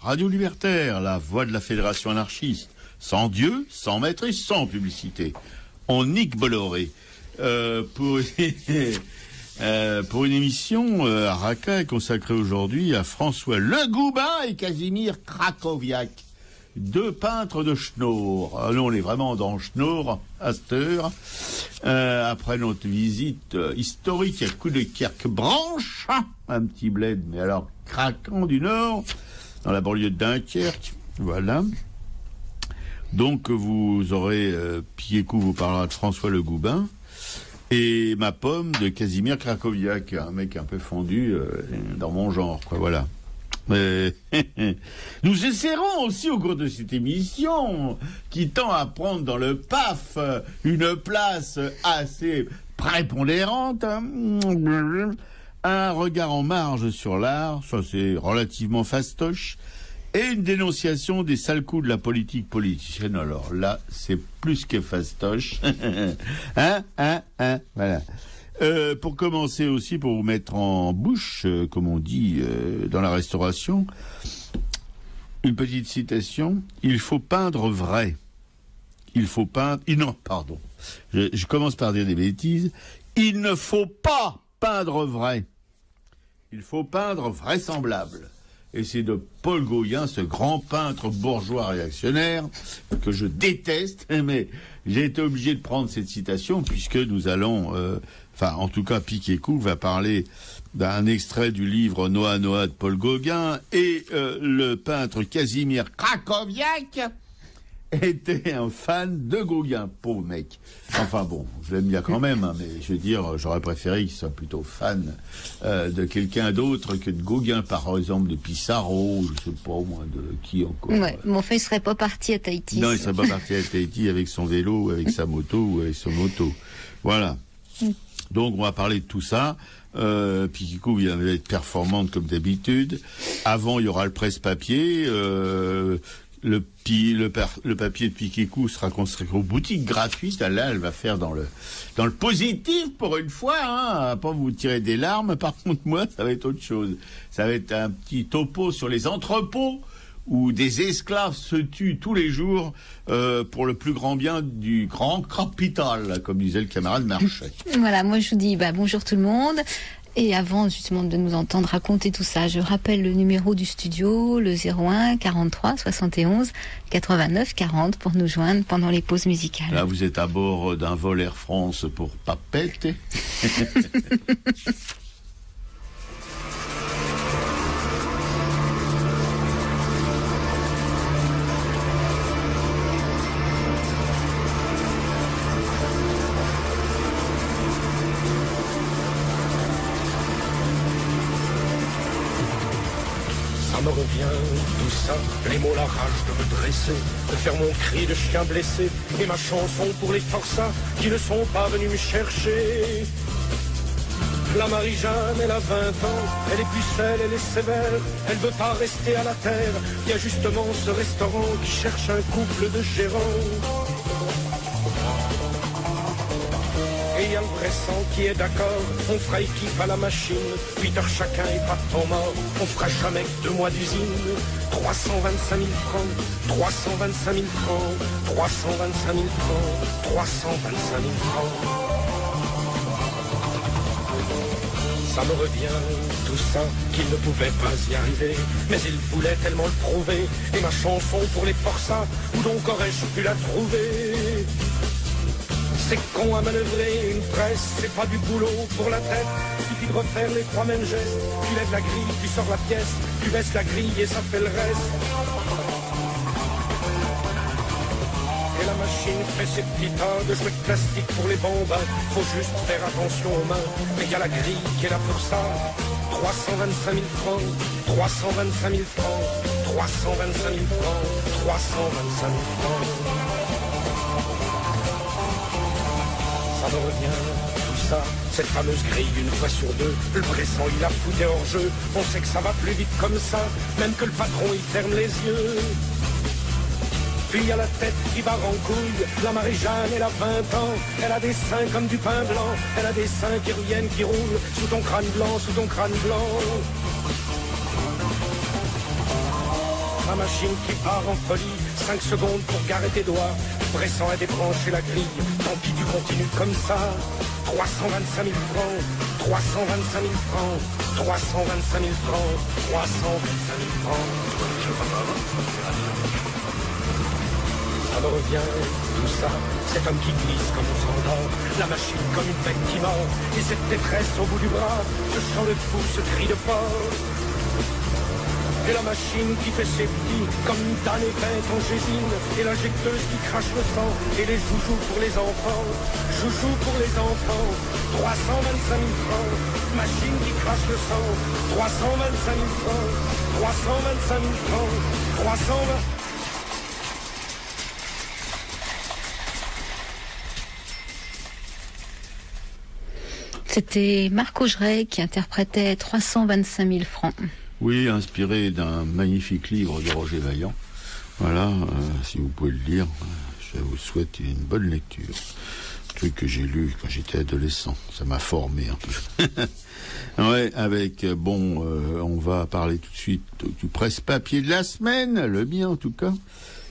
Radio Libertaire, la voix de la Fédération anarchiste. Sans Dieu, sans maître et sans publicité. On nique Bolloré. Pour une émission à Raqqa consacrée aujourd'hui à François Le Goubin et Casimir Krakowiak, deux peintres de Schnorr. Nous, on est vraiment dans Schnorr à cette heure. Après notre visite historique à Coudekerque-Branche, un petit bled, mais alors craquant du Nord, dans la banlieue de Dunkerque. Voilà. Donc vous aurez Piquet-Coup vous parlera de François Le Goubin et ma pomme de Casimir Krakowiak, un mec un peu fondu dans mon genre, quoi. Voilà. Nous essaierons aussi au cours de cette émission, qui tend à prendre dans le PAF une place assez prépondérante, un regard en marge sur l'art, ça c'est relativement fastoche, et une dénonciation des sales coups de la politique politicienne. Alors là, c'est plus que fastoche. Voilà. Pour commencer aussi, pour vous mettre en bouche, comme on dit dans la restauration, une petite citation. Il faut peindre vrai. Il faut peindre... Non, pardon. Je commence par dire des bêtises. Il ne faut pas peindre vrai. Il faut peindre vraisemblable. Et c'est de Paul Gauguin, ce grand peintre bourgeois réactionnaire, que je déteste, mais j'ai été obligé de prendre cette citation, puisque nous allons, en tout cas, Piquet-Coup va parler d'un extrait du livre Noa Noa de Paul Gauguin, et le peintre Casimir Krakowiak était un fan de Gauguin, pauvre mec. Enfin bon, je l'aime bien quand même, hein, mais je veux dire, j'aurais préféré qu'il soit plutôt fan de quelqu'un d'autre que de Gauguin, par exemple de Pissarro, je sais pas moi, de qui encore. Ouais, mais enfin, il serait pas parti à Tahiti. Non, il serait pas parti à Tahiti avec son vélo, avec sa moto ou avec son moto. Voilà. Donc on va parler de tout ça. Piquet-Coup vient d'être performante comme d'habitude. Avant, il y aura le presse-papier. Le papier de Piquet-Coup sera consacré aux boutiques gratuites. Là, elle va faire dans le positif pour une fois, hein. Pas vous tirer des larmes. Par contre, moi, ça va être autre chose. Ça va être un petit topo sur les entrepôts où des esclaves se tuent tous les jours pour le plus grand bien du grand capital, comme disait le camarade Marchais. Voilà, moi je vous dis bonjour tout le monde. Et avant justement de nous entendre raconter tout ça, je rappelle le numéro du studio, le 01 43 71 89 40 pour nous joindre pendant les pauses musicales. Là, vous êtes à bord d'un vol Air France pour pas péter. Ça me revient, tout ça, les mots, la rage de me dresser, de faire mon cri de chien blessé, et ma chanson pour les forçats qui ne sont pas venus me chercher. La Marie-Jeanne, elle a 20 ans, elle est pucelle, elle est sévère, elle veut pas rester à la terre. Il y a justement ce restaurant qui cherche un couple de gérants. Et il y a le vrai sang qui est d'accord, on fera équipe à la machine, 8 heures chacun et pas de temps mort, on fera jamais que 2 mois d'usine. 325 000 francs, 325 000 francs, 325 000 francs, 325 000 francs. Ça me revient, tout ça, qu'il ne pouvait pas y arriver, mais il voulait tellement le prouver, et ma chanson pour les forçats, où donc aurais-je pu la trouver? C'est con à manœuvrer une presse, c'est pas du boulot pour la tête. Suffit de refaire les 3 mêmes gestes. Tu lèves la grille, tu sors la pièce, tu baisses la grille et ça fait le reste. Et la machine fait ses petits tas de jouets de plastique pour les bambins. Faut juste faire attention aux mains, mais y a la grille qui est là pour ça. 325 000 francs, 325 000 francs, 325 000 francs, 325 000 francs. Ça me revient, tout ça, cette fameuse grille une fois sur 2. Le pressant il a foutu hors jeu. On sait que ça va plus vite comme ça, même que le patron il ferme les yeux. Puis il y a la tête qui barre en couille. La Marie-Jeanne, elle a 20 ans. Elle a des seins comme du pain blanc. Elle a des seins qui reviennent, qui roulent sous ton crâne blanc, sous ton crâne blanc. sa machine qui part en folie. 5 secondes pour garer tes doigts, pressant à débrancher la grille. Tant pis, tu continues comme ça. 325 000 francs, 325 000 francs, 325 000 francs, 325 000 francs. Ça me revient, tout ça, cet homme qui glisse comme on s'endort, la machine comme une bête qui mord, et cette détresse au bout du bras, ce chant de fou, ce cri de porc. Et la machine qui fait ses petits comme une damnée bête en gésine, et l'injecteuse qui crache le sang, et les joujoux pour les enfants, joujoux pour les enfants, 325 000 francs, machine qui crache le sang, 325 000 francs, 325 000 francs, 320... C'était Marc Augeret qui interprétait 325 000 francs. Oui, inspiré d'un magnifique livre de Roger Vaillant. Voilà, si vous pouvez le lire, je vous souhaite une bonne lecture. Un truc que j'ai lu quand j'étais adolescent, ça m'a formé un peu. Ouais, avec, on va parler tout de suite du presse-papier de la semaine, le mien en tout cas,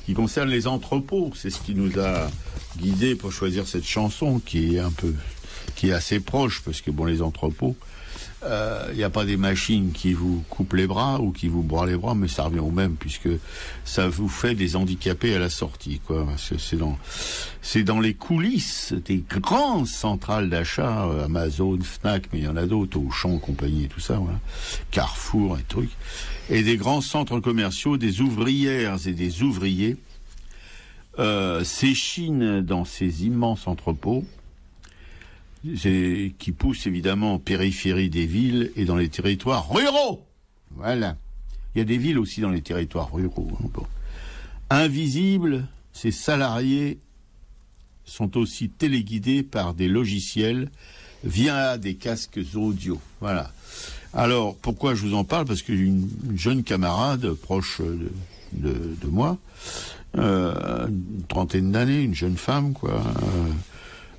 qui concerne les entrepôts. C'est ce qui nous a guidés pour choisir cette chanson qui est assez proche, parce que les entrepôts, il n'y a pas des machines qui vous coupent les bras ou qui vous broient les bras, mais ça revient au même, puisque ça vous fait des handicapés à la sortie, quoi. C'est dans les coulisses des grandes centrales d'achat, Amazon, Fnac, mais il y en a d'autres, Auchan, compagnie et tout ça, voilà. Carrefour et trucs, et des grands centres commerciaux, des ouvrières et des ouvriers s'échinent dans ces immenses entrepôts, qui pousse évidemment en périphérie des villes et dans les territoires ruraux. Voilà. Il y a des villes aussi dans les territoires ruraux. Bon. Invisibles, ces salariés sont aussi téléguidés par des logiciels via des casques audio. Voilà. Alors, pourquoi je vous en parle? Parce que j'ai une jeune camarade proche de moi, une trentaine d'années, une jeune femme, quoi,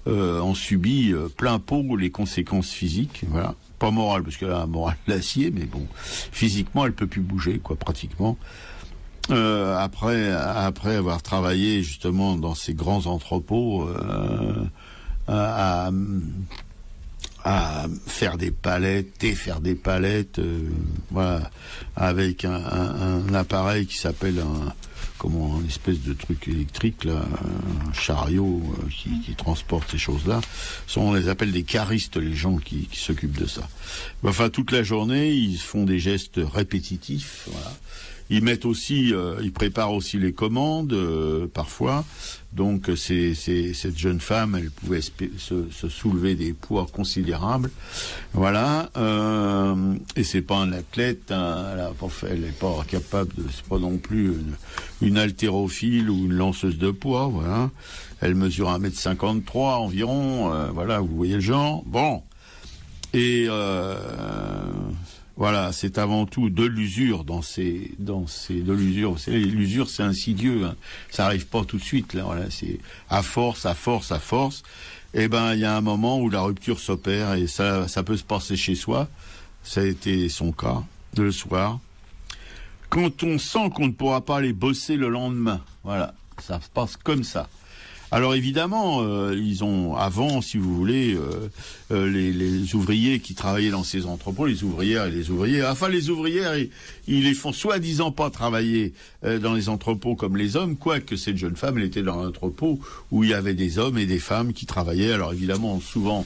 ont subi plein pot les conséquences physiques, voilà. Pas morales, parce qu'elle a un moral d'acier, mais bon, physiquement, elle peut plus bouger, quoi, pratiquement. Après avoir travaillé justement dans ces grands entrepôts, à faire des palettes, défaire des palettes, voilà, avec un appareil qui s'appelle une espèce de truc électrique, là, un chariot qui transporte ces choses-là. On les appelle des caristes, les gens qui s'occupent de ça. Enfin, toute la journée, ils font des gestes répétitifs, voilà. Ils préparent aussi les commandes, parfois. Donc, cette jeune femme, elle pouvait se soulever des poids considérables. Voilà. Et c'est pas un athlète, elle est pas capable c'est pas non plus une haltérophile ou une lanceuse de poids, voilà. Elle mesure 1m53 environ, voilà, vous voyez le genre. Bon. Et, voilà, c'est avant tout de l'usure de l'usure. L'usure, c'est insidieux, hein. Ça arrive pas tout de suite, là, voilà. C'est à force. Eh ben, il y a un moment où la rupture s'opère, et ça peut se passer chez soi. Ça a été son cas, le soir. Quand on sent qu'on ne pourra pas aller bosser le lendemain. Voilà. Ça se passe comme ça. Alors évidemment, ils ont avant, si vous voulez, les ouvriers qui travaillaient dans ces entrepôts, les ouvrières et les ouvriers. Enfin, les ouvrières, ils les font soi-disant pas travailler dans les entrepôts comme les hommes, quoique cette jeune femme, elle était dans un entrepôt où il y avait des hommes et des femmes qui travaillaient. Alors évidemment, souvent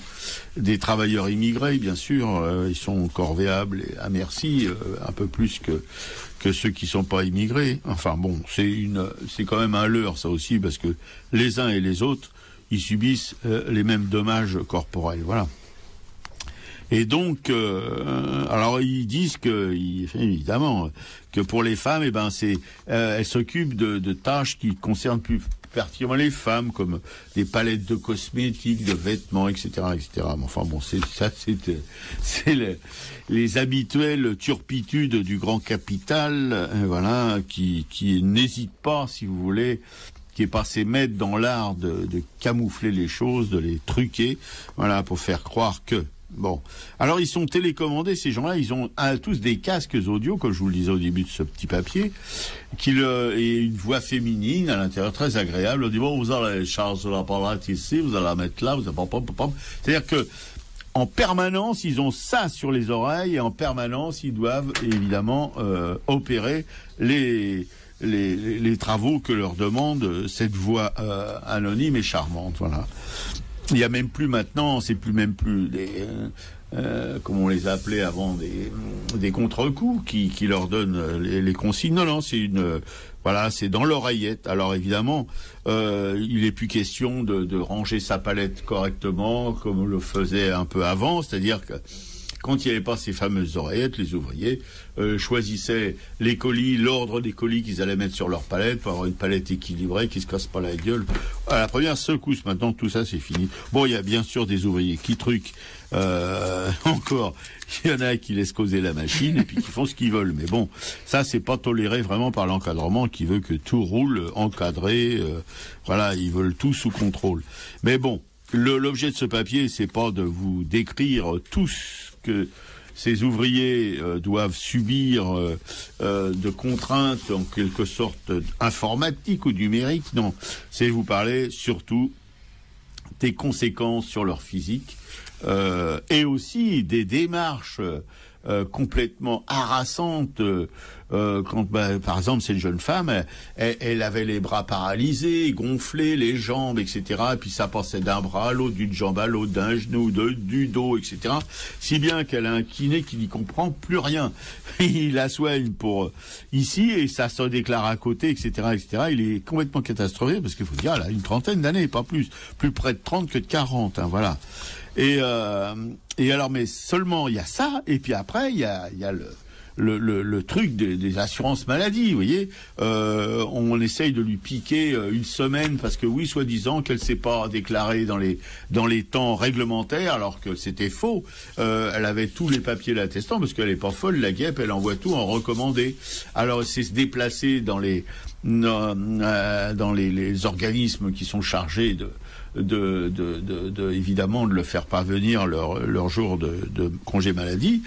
des travailleurs immigrés, bien sûr, ils sont corvéables et à merci, un peu plus que ceux qui sont pas immigrés. Enfin bon, c'est quand même un leurre, ça aussi, parce que les uns et les autres, ils subissent les mêmes dommages corporels, voilà. Et donc, alors ils disent que, évidemment, que pour les femmes, elles s'occupent de tâches qui concernent plus particulièrement les femmes, comme des palettes de cosmétiques, de vêtements, etc., etc. Mais enfin bon, c'est les habituelles turpitudes du grand capital, voilà, qui n'hésite pas, si vous voulez, qui est passé maître dans l'art de camoufler les choses, de les truquer, voilà, pour faire croire que. Bon. Alors, ils sont télécommandés, ces gens-là. Ils ont tous des casques audio, comme je vous le disais au début de ce petit papier, et une voix féminine à l'intérieur, très agréable. On dit, bon, vous allez charger l'appareil ici, vous allez la mettre là, vous allez... C'est-à-dire que, en permanence, ils ont ça sur les oreilles, et en permanence, ils doivent, évidemment, opérer les travaux que leur demande cette voix anonyme et charmante. Voilà. Il y a même plus maintenant, c'est plus même plus des comme on les appelait avant, des contre-coups qui leur donnent les consignes. Non, c'est voilà, c'est dans l'oreillette. Alors évidemment, il n'est plus question de ranger sa palette correctement comme on le faisait un peu avant, c'est-à-dire que quand il n'y avait pas ces fameuses oreillettes, les ouvriers choisissaient les colis, l'ordre des colis qu'ils allaient mettre sur leur palette pour avoir une palette équilibrée qui se casse pas la gueule. À la première secousse, maintenant tout ça c'est fini. Bon, il y a bien sûr des ouvriers qui truquent. Encore, il y en a qui laissent causer la machine et puis qui font ce qu'ils veulent. Mais bon, ça c'est pas toléré vraiment par l'encadrement qui veut que tout roule encadré. Voilà, ils veulent tout sous contrôle. Mais bon, l'objet de ce papier, c'est pas de vous décrire tout ce que ces ouvriers doivent subir de contraintes en quelque sorte informatiques ou numériques. Non, c'est vous parler surtout des conséquences sur leur physique et aussi des démarches complètement harassantes. Quand, par exemple, cette jeune femme, elle avait les bras paralysés, gonflés, les jambes, etc. Et puis ça passait d'un bras à l'autre, d'une jambe à l'autre, d'un genou, du dos, etc. Si bien qu'elle a un kiné qui n'y comprend plus rien. Il la soigne pour ici et ça se déclare à côté, etc., etc. Il est complètement catastrophé parce qu'il faut dire, elle a une trentaine d'années, pas plus près de 30 que de 40, hein, voilà. Et alors, mais seulement il y a ça, et puis après il y a le truc des assurances maladie, vous voyez. On essaye de lui piquer une semaine parce que oui, soi-disant qu'elle s'est pas déclarée dans les temps réglementaires, alors que c'était faux. Elle avait tous les papiers l'attestant parce qu'elle est pas folle, la guêpe, elle envoie tout en recommandé. Alors c'est se déplacer dans les organismes qui sont chargés évidemment de le faire parvenir leur jour de congé maladie,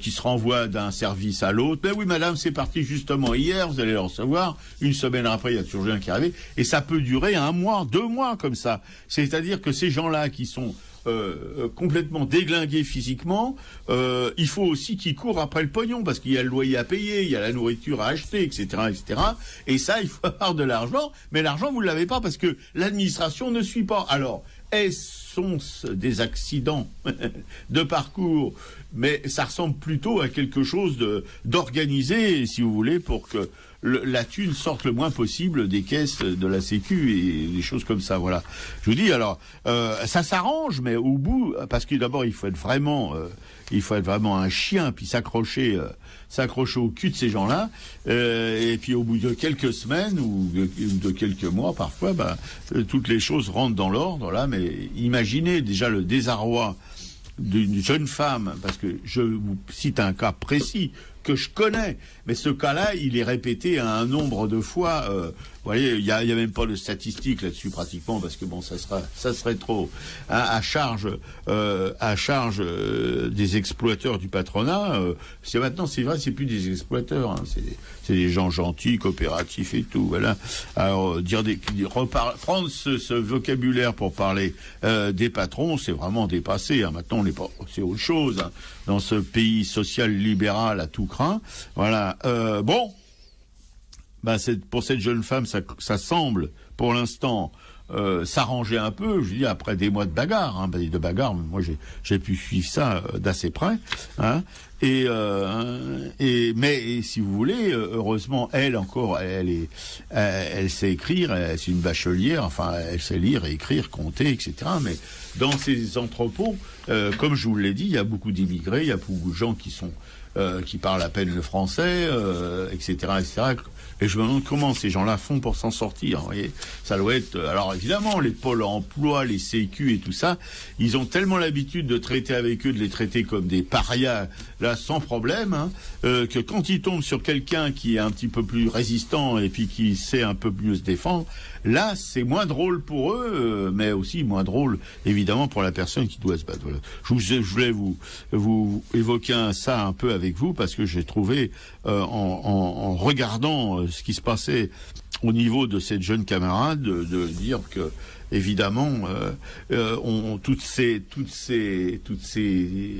qui se renvoie d'un service à l'autre. Ben oui, madame, c'est parti justement hier, vous allez le recevoir. Une semaine après, il y a toujours rien qui arrive. Et ça peut durer 1 mois, 2 mois comme ça. C'est-à-dire que ces gens-là qui sont complètement déglingués physiquement, il faut aussi qu'ils courent après le pognon parce qu'il y a le loyer à payer, il y a la nourriture à acheter, etc., etc. Et ça, il faut avoir de l'argent, mais l'argent vous ne l'avez pas parce que l'administration ne suit pas. Alors, sont des accidents de parcours, mais ça ressemble plutôt à quelque chose d'organisé, si vous voulez, pour que la thune sorte le moins possible des caisses de la Sécu et des choses comme ça. Voilà. Je vous dis, alors, ça s'arrange, mais au bout, parce que d'abord, il faut être vraiment un chien, puis s'accrocher au cul de ces gens-là, et puis au bout de quelques semaines ou de quelques mois, parfois, toutes les choses rentrent dans l'ordre, là, mais imaginez déjà le désarroi d'une jeune femme, parce que je vous cite un cas précis que je connais, mais ce cas-là, il est répété un nombre de fois. Vous voyez, il y a même pas de statistiques là-dessus pratiquement, parce que bon, ça serait trop à charge des exploiteurs du patronat. Maintenant, c'est vrai, c'est plus des exploiteurs, hein, c'est des gens gentils, coopératifs et tout. Voilà. Alors prendre ce vocabulaire pour parler des patrons, c'est vraiment dépassé. Hein. Maintenant, c'est autre chose, hein, dans ce pays social libéral à tout craint. Voilà. Bon. Pour cette jeune femme, ça semble, pour l'instant, s'arranger un peu. Je dis après des mois de bagarre, moi j'ai pu suivre ça d'assez près, hein. Mais si vous voulez, heureusement, elle sait écrire, c'est une bachelière, enfin, elle sait lire et écrire, compter, etc. Mais dans ces entrepôts, comme je vous l'ai dit, il y a beaucoup d'immigrés, il y a beaucoup de gens qui sont qui parlent à peine le français, etc., etc. Et je me demande comment ces gens-là font pour s'en sortir. Vous voyez, ça doit être. Alors évidemment, les pôles emploi, les sécu et tout ça, ils ont tellement l'habitude de traiter avec eux, de les traiter comme des parias, là, sans problème, hein, que quand ils tombent sur quelqu'un qui est un petit peu plus résistant et puis qui sait un peu mieux se défendre, là, c'est moins drôle pour eux, mais aussi moins drôle, évidemment, pour la personne qui doit se battre. Voilà. Je voulais vous évoquer ça un peu avec vous parce que j'ai trouvé, en regardant ce qui se passait au niveau de cette jeune camarade, de dire que évidemment,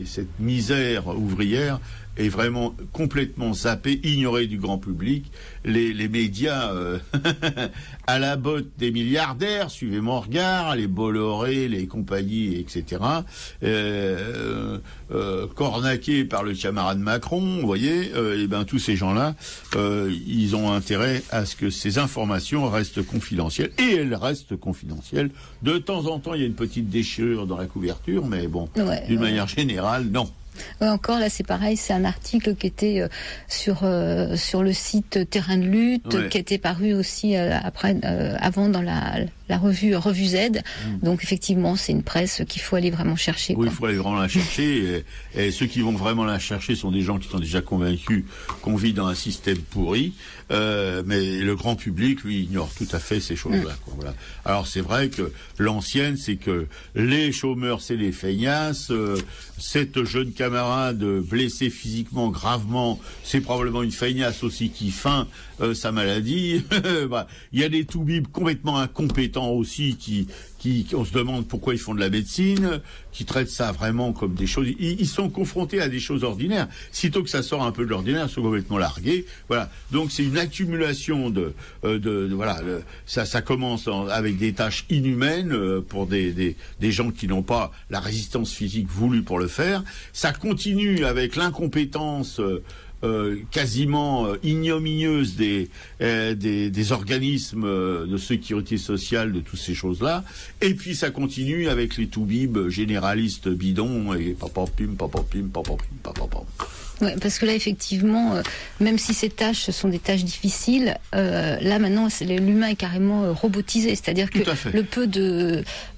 cette misère ouvrière est vraiment complètement zappée, ignorée du grand public. Les médias à la botte des milliardaires, suivez mon regard, les Bolloré, les compagnies, etc. Cornaqués par le camarade Macron, vous voyez, et ben tous ces gens-là, ils ont intérêt à ce que ces informations restent confidentielles, et elles restent confidentielles. De temps en temps, il y a une petite déchirure dans la couverture, mais bon, d'une manière générale, non. Encore là, c'est pareil, c'est un article qui était sur le site Terrain de lutte, qui était paru aussi avant dans la revue Z. Donc effectivement, c'est une presse qu'il faut aller vraiment chercher. Oui, il faut aller vraiment la chercher. Et ceux qui vont vraiment la chercher sont des gens qui sont déjà convaincus qu'on vit dans un système pourri. Mais le grand public, lui, ignore tout à fait ces choses-là. Voilà. Alors c'est vrai que l'ancienne, c'est que les chômeurs, c'est les feignasses. Cette jeune camarade blessée physiquement gravement, c'est probablement une feignasse aussi qui feint sa maladie. Il y a des toubibs complètement incompétents aussi qui on se demande pourquoi ils font de la médecine, qui traitent ça vraiment comme des choses. Ils sont confrontés à des choses ordinaires. Sitôt que ça sort un peu de l'ordinaire, ils sont complètement largués. Voilà. Donc c'est une accumulation voilà. Ça commence avec des tâches inhumaines pour des gens qui n'ont pas la résistance physique voulue pour le faire. Ça continue avec l'incompétence quasiment ignominieuse des organismes de sécurité sociale, de toutes ces choses-là. Et puis ça continue avec les toubibs généralistes bidons et papapim. Ouais, parce que là, effectivement, même si ces tâches sont des tâches difficiles, là maintenant, l'humain est carrément robotisé. C'est-à-dire que le peu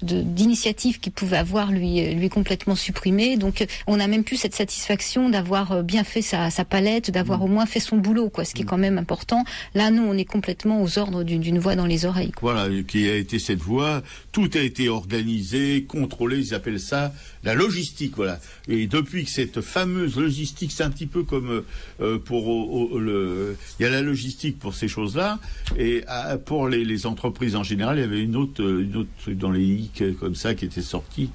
d'initiative qu'il pouvait avoir lui est complètement supprimé. Donc, on n'a même plus cette satisfaction d'avoir bien fait sa palette, d'avoir au moins fait son boulot, quoi. Ce qui est quand même important. Là, nous, on est complètement aux ordres d'une voix dans les oreilles, quoi. Voilà, qui a été cette voix. Tout a été organisé, contrôlé. Ils appellent ça la logistique, voilà. Et depuis que cette fameuse logistique, c'est un petit peu comme il y a la logistique pour ces choses-là, et pour les entreprises en général, il y avait une autre dans les hic comme ça qui était sortie,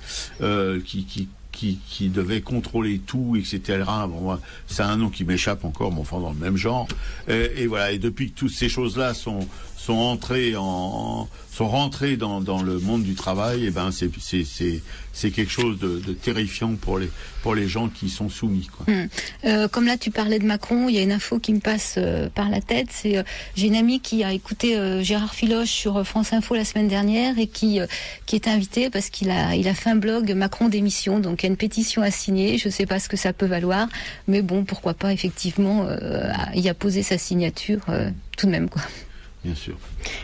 qui devait contrôler tout, etc. Bon, c'est un nom qui m'échappe encore, mais enfin dans le même genre. Et voilà. Et depuis que toutes ces choses-là sont rentrées dans le monde du travail, et ben c'est quelque chose de terrifiant pour les gens qui sont soumis, quoi. Comme là tu parlais de Macron, il y a une info qui me passe par la tête. J'ai une amie qui a écouté Gérard Filoche sur France Info la semaine dernière et qui est invité parce qu'il a fait un blog Macron démission. Donc il y a une pétition à signer. Je sais pas ce que ça peut valoir, mais bon, pourquoi pas effectivement y a posé sa signature tout de même, quoi. Bien sûr.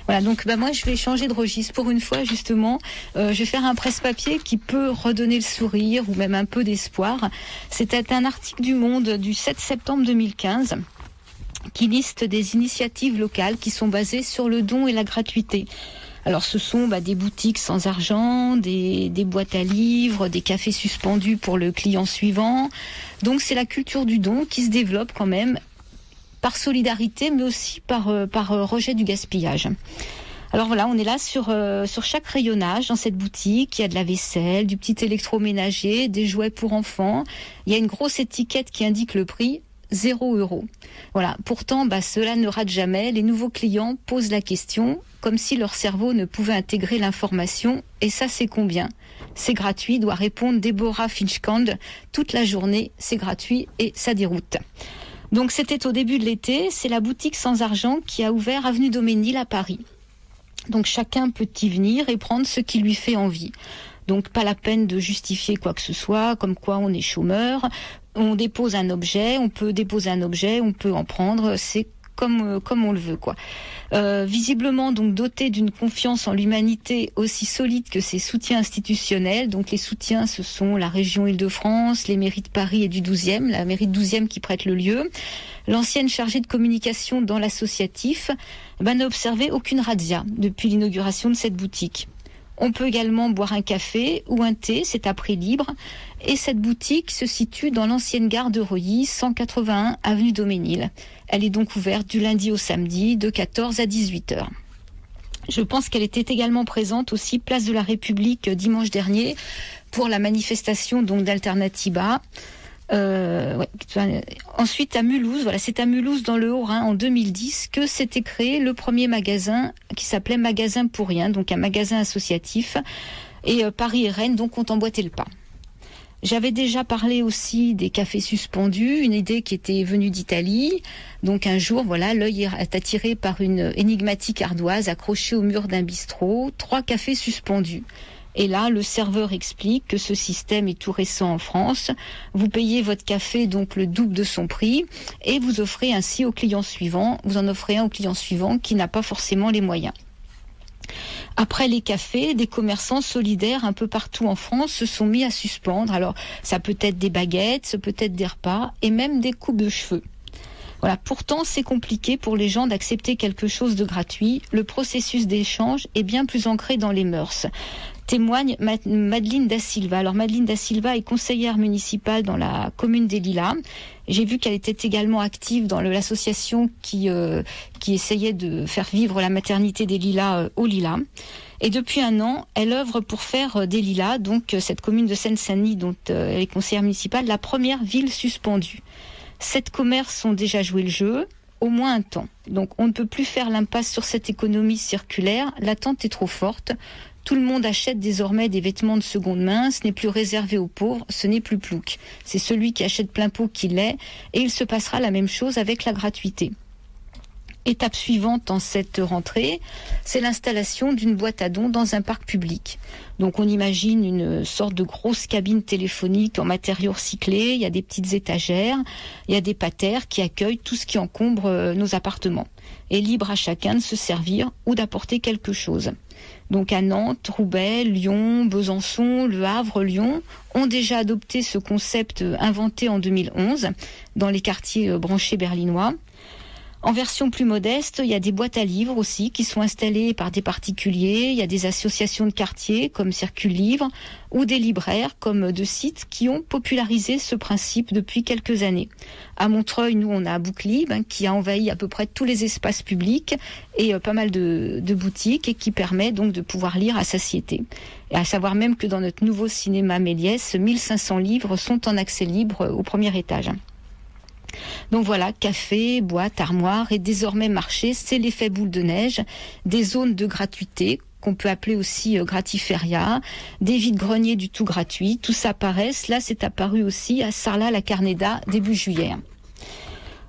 Voilà, donc moi je vais changer de registre pour une fois, justement. Je vais faire un presse-papier qui peut redonner le sourire ou même un peu d'espoir. C'était un article du Monde du 7 septembre 2015 qui liste des initiatives locales qui sont basées sur le don et la gratuité. Alors ce sont des boutiques sans argent, des boîtes à livres, des cafés suspendus pour le client suivant. Donc c'est la culture du don qui se développe quand même, par solidarité, mais aussi par rejet du gaspillage. Alors voilà, on est là sur chaque rayonnage dans cette boutique. Il y a de la vaisselle, du petit électroménager, des jouets pour enfants. Il y a une grosse étiquette qui indique le prix, 0 €. Voilà. Pourtant, cela ne rate jamais. Les nouveaux clients posent la question, comme si leur cerveau ne pouvait intégrer l'information. Et ça, c'est combien ? C'est gratuit, doit répondre Deborah Finchkand. Toute la journée, c'est gratuit et ça déroute. Donc c'était au début de l'été, c'est la boutique sans argent qui a ouvert avenue Daumesnil à Paris. Donc chacun peut y venir et prendre ce qui lui fait envie. Donc pas la peine de justifier quoi que ce soit, comme quoi on est chômeur. on dépose un objet, on peut déposer un objet, on peut en prendre, c'est comme on le veut, quoi. Visiblement donc doté d'une confiance en l'humanité aussi solide que ses soutiens institutionnels. Donc les soutiens, ce sont la région Île-de-France, les mairies de Paris et du 12e, la mairie de 12e qui prête le lieu. L'ancienne chargée de communication dans l'associatif n'a observé aucune razzia depuis l'inauguration de cette boutique. On peut également boire un café ou un thé, c'est à prix libre. Et cette boutique se situe dans l'ancienne gare de Reuilly, 181 avenue Daumesnil. Elle est donc ouverte du lundi au samedi, de 14 à 18h. Je pense qu'elle était également présente aussi place de la République dimanche dernier pour la manifestation donc d'Alternativa. Ensuite à Mulhouse, voilà, c'est à Mulhouse dans le Haut-Rhin en 2010 que s'était créé le premier magasin qui s'appelait Magasin pour rien, donc un magasin associatif. Et Paris et Rennes donc ont emboîté le pas. J'avais déjà parlé aussi des cafés suspendus, une idée qui était venue d'Italie. Donc un jour, voilà, l'œil est attiré par une énigmatique ardoise accrochée au mur d'un bistrot, 3 cafés suspendus. Et là, le serveur explique que ce système est tout récent en France. Vous payez votre café donc le double de son prix et vous offrez ainsi au client suivant, vous en offrez un au client suivant qui n'a pas forcément les moyens. Après les cafés, des commerçants solidaires un peu partout en France se sont mis à suspendre. Alors, ça peut être des baguettes, ça peut être des repas et même des coupes de cheveux. Voilà. Pourtant, c'est compliqué pour les gens d'accepter quelque chose de gratuit. Le processus d'échange est bien plus ancré dans les mœurs. Témoigne Madeleine Da Silva. Alors Madeleine Da Silva est conseillère municipale dans la commune des Lilas. J'ai vu qu'elle était également active dans l'association qui essayait de faire vivre la maternité des Lilas aux Lilas. Et depuis 1 an, elle œuvre pour faire des Lilas, donc cette commune de Seine-Saint-Denis dont elle est conseillère municipale, la première ville suspendue. 7 commerces ont déjà joué le jeu, au moins un temps. Donc on ne peut plus faire l'impasse sur cette économie circulaire, l'attente est trop forte. Tout le monde achète désormais des vêtements de seconde main, ce n'est plus réservé aux pauvres, ce n'est plus plouc. C'est celui qui achète plein pot qui l'est, et il se passera la même chose avec la gratuité. Étape suivante en cette rentrée, c'est l'installation d'une boîte à dons dans un parc public. Donc on imagine une sorte de grosse cabine téléphonique en matériaux recyclés, il y a des petites étagères, il y a des patères qui accueillent tout ce qui encombre nos appartements. Et libre à chacun de se servir ou d'apporter quelque chose. Donc à Nantes, Roubaix, Lyon, Besançon, Le Havre, Lyon ont déjà adopté ce concept inventé en 2011 dans les quartiers branchés berlinois. En version plus modeste, il y a des boîtes à livres aussi qui sont installées par des particuliers. Il y a des associations de quartier comme Circule Livre ou des libraires comme De Sites qui ont popularisé ce principe depuis quelques années. À Montreuil, nous, on a Booklib qui a envahi à peu près tous les espaces publics et pas mal de boutiques et qui permet donc de pouvoir lire à satiété. Et à savoir même que dans notre nouveau cinéma Méliès, 1500 livres sont en accès libre au premier étage. Donc voilà, café, boîte, armoire et désormais marché, c'est l'effet boule de neige, des zones de gratuité qu'on peut appeler aussi gratiféria, des vides-greniers du tout gratuits, tout ça apparaît. Là, c'est apparu aussi à Sarlat-la-Carnéda début juillet.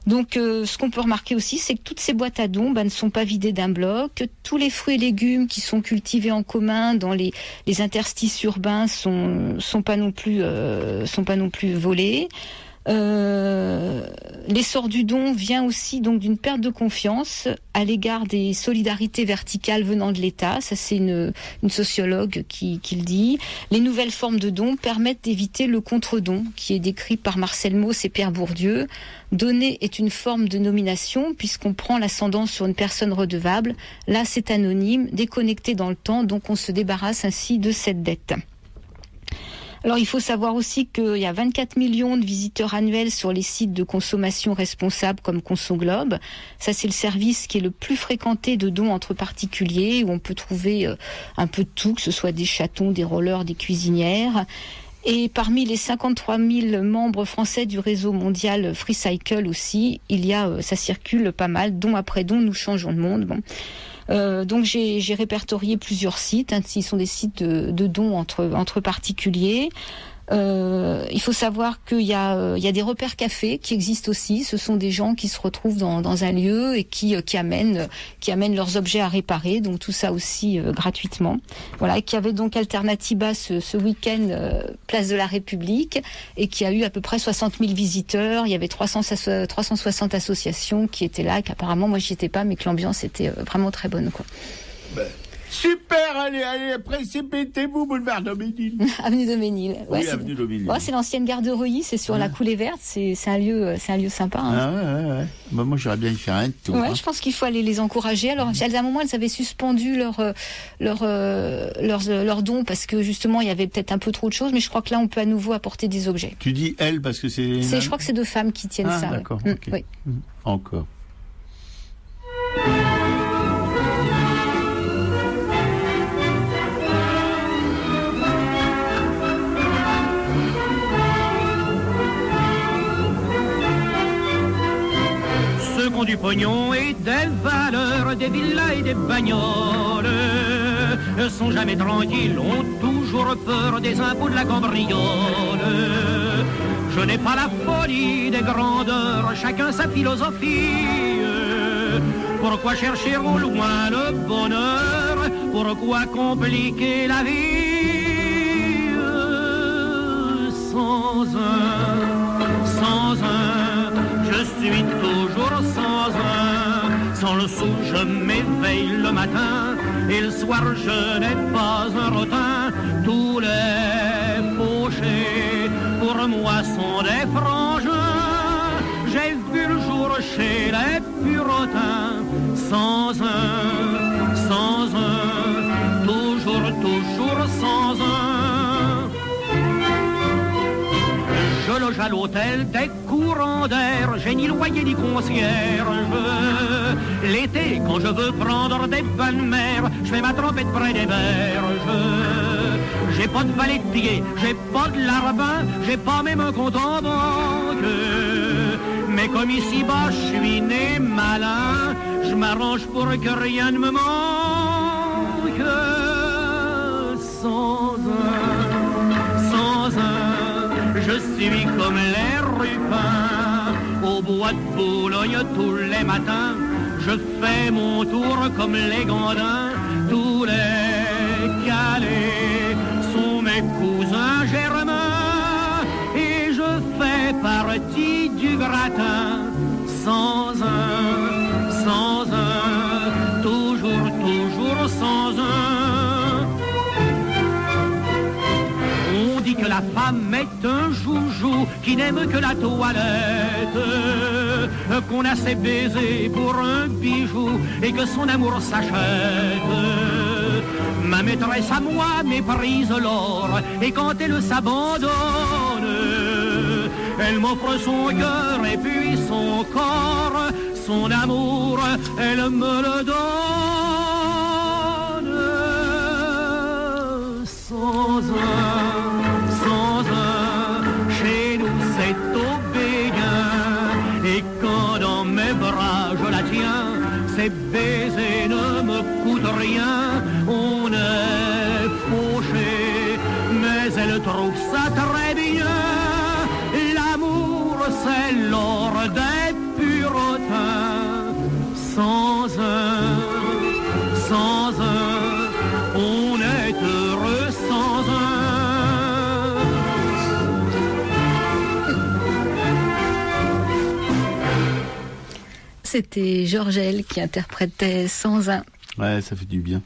Donc ce qu'on peut remarquer aussi, c'est que toutes ces boîtes à dons ne sont pas vidées d'un bloc. Tous les fruits et légumes qui sont cultivés en commun dans les interstices urbains sont pas non plus volés. L'essor du don vient aussi donc d'une perte de confiance à l'égard des solidarités verticales venant de l'État. Ça, c'est une sociologue qui le dit. Les nouvelles formes de dons permettent d'éviter le contre-don, qui est décrit par Marcel Mauss et Pierre Bourdieu. Donner est une forme de nomination, puisqu'on prend l'ascendant sur une personne redevable. Là, c'est anonyme, déconnecté dans le temps, donc on se débarrasse ainsi de cette dette. Alors il faut savoir aussi qu'il y a 24 millions de visiteurs annuels sur les sites de consommation responsable comme ConsoGlobe. Ça, c'est le service qui est le plus fréquenté de dons entre particuliers, où on peut trouver un peu de tout, que ce soit des chatons, des rollers, des cuisinières. Et parmi les 53 000 membres français du réseau mondial FreeCycle aussi, ça circule pas mal, don après don, nous changeons le monde. Bon. Donc j'ai répertorié plusieurs sites, ce sont des sites de dons entre particuliers. Il faut savoir qu'il y a des repères cafés qui existent aussi. Ce sont des gens qui se retrouvent dans un lieu et qui amènent leurs objets à réparer. Donc tout ça aussi gratuitement. Voilà, et qui avait donc Alternatiba ce week-end place de la République et qui a eu à peu près 60 000 visiteurs. Il y avait 360 associations qui étaient là. Qu'apparemment moi j'y étais pas, mais que l'ambiance était vraiment très bonne, quoi. Super, allez, précipitez-vous, boulevard Daumesnil. Avenue Daumesnil. Ouais, oui, avenue Daumesnil. Ouais, c'est l'ancienne gare de Reuilly, c'est sur la coulée verte, c'est un lieu sympa. Hein. Ah ouais. Bah, moi, j'aurais bien y faire un tour. Ouais, je pense qu'il faut aller les encourager. Alors, à un moment, elles avaient suspendu leurs dons parce que justement, il y avait peut-être un peu trop de choses, mais je crois que là, on peut à nouveau apporter des objets. Tu dis elles parce que c'est. Je crois que c'est 2 femmes qui tiennent ça. D'accord. Ouais. Okay. Oui. Encore. Ceux qui ont du pognon et des valeurs, des villas et des bagnoles, sont jamais tranquilles, ont toujours peur des impôts de la cambriole. Je n'ai pas la folie des grandeurs, chacun sa philosophie. Pourquoi chercher au loin le bonheur? Pourquoi compliquer la vie? Sans un, je suis toujours sans un. Sans le sou, je m'éveille le matin, et le soir, je n'ai pas un rotin. Tous les fauchés, pour moi, sont des frangins. J'ai vu le jour chez les purotins. Sans un, toujours sans un. Je loge à l'hôtel des courants d'air, j'ai ni loyer ni concierge. L'été, quand je veux prendre des bonnes mers, je fais ma trompette près des berges. J'ai pas de valet de pied, j'ai pas de larbin, j'ai pas même un compte en banque. Mais comme ici-bas, je suis né malin, je m'arrange pour que rien ne me manque. Sans un, je suis comme les rupins. Au bois de Boulogne tous les matins, je fais mon tour comme les gandins. Tous les Calais sont mes cousins germains, et je fais partie du gratin. Sans un, toujours sans un. On dit que la femme est un joujou qui n'aime que la toilette, qu'on a ses baisers pour un bijou et que son amour s'achète. Ma maîtresse à moi méprise l'or, et quand elle s'abandonne, elle m'offre son cœur et puis son corps, son amour, elle me le donne. Sans un, chez nous c'est au béguin, et quand dans mes bras je la tiens, ces baisers ne me coûtent rien. On est fauché, mais elle trouve ça très bien. L'amour c'est l'or des purotins. Sans un, on est heureux sans un. C'était Georgel qui interprétait Sans un. Ouais, ça fait du bien.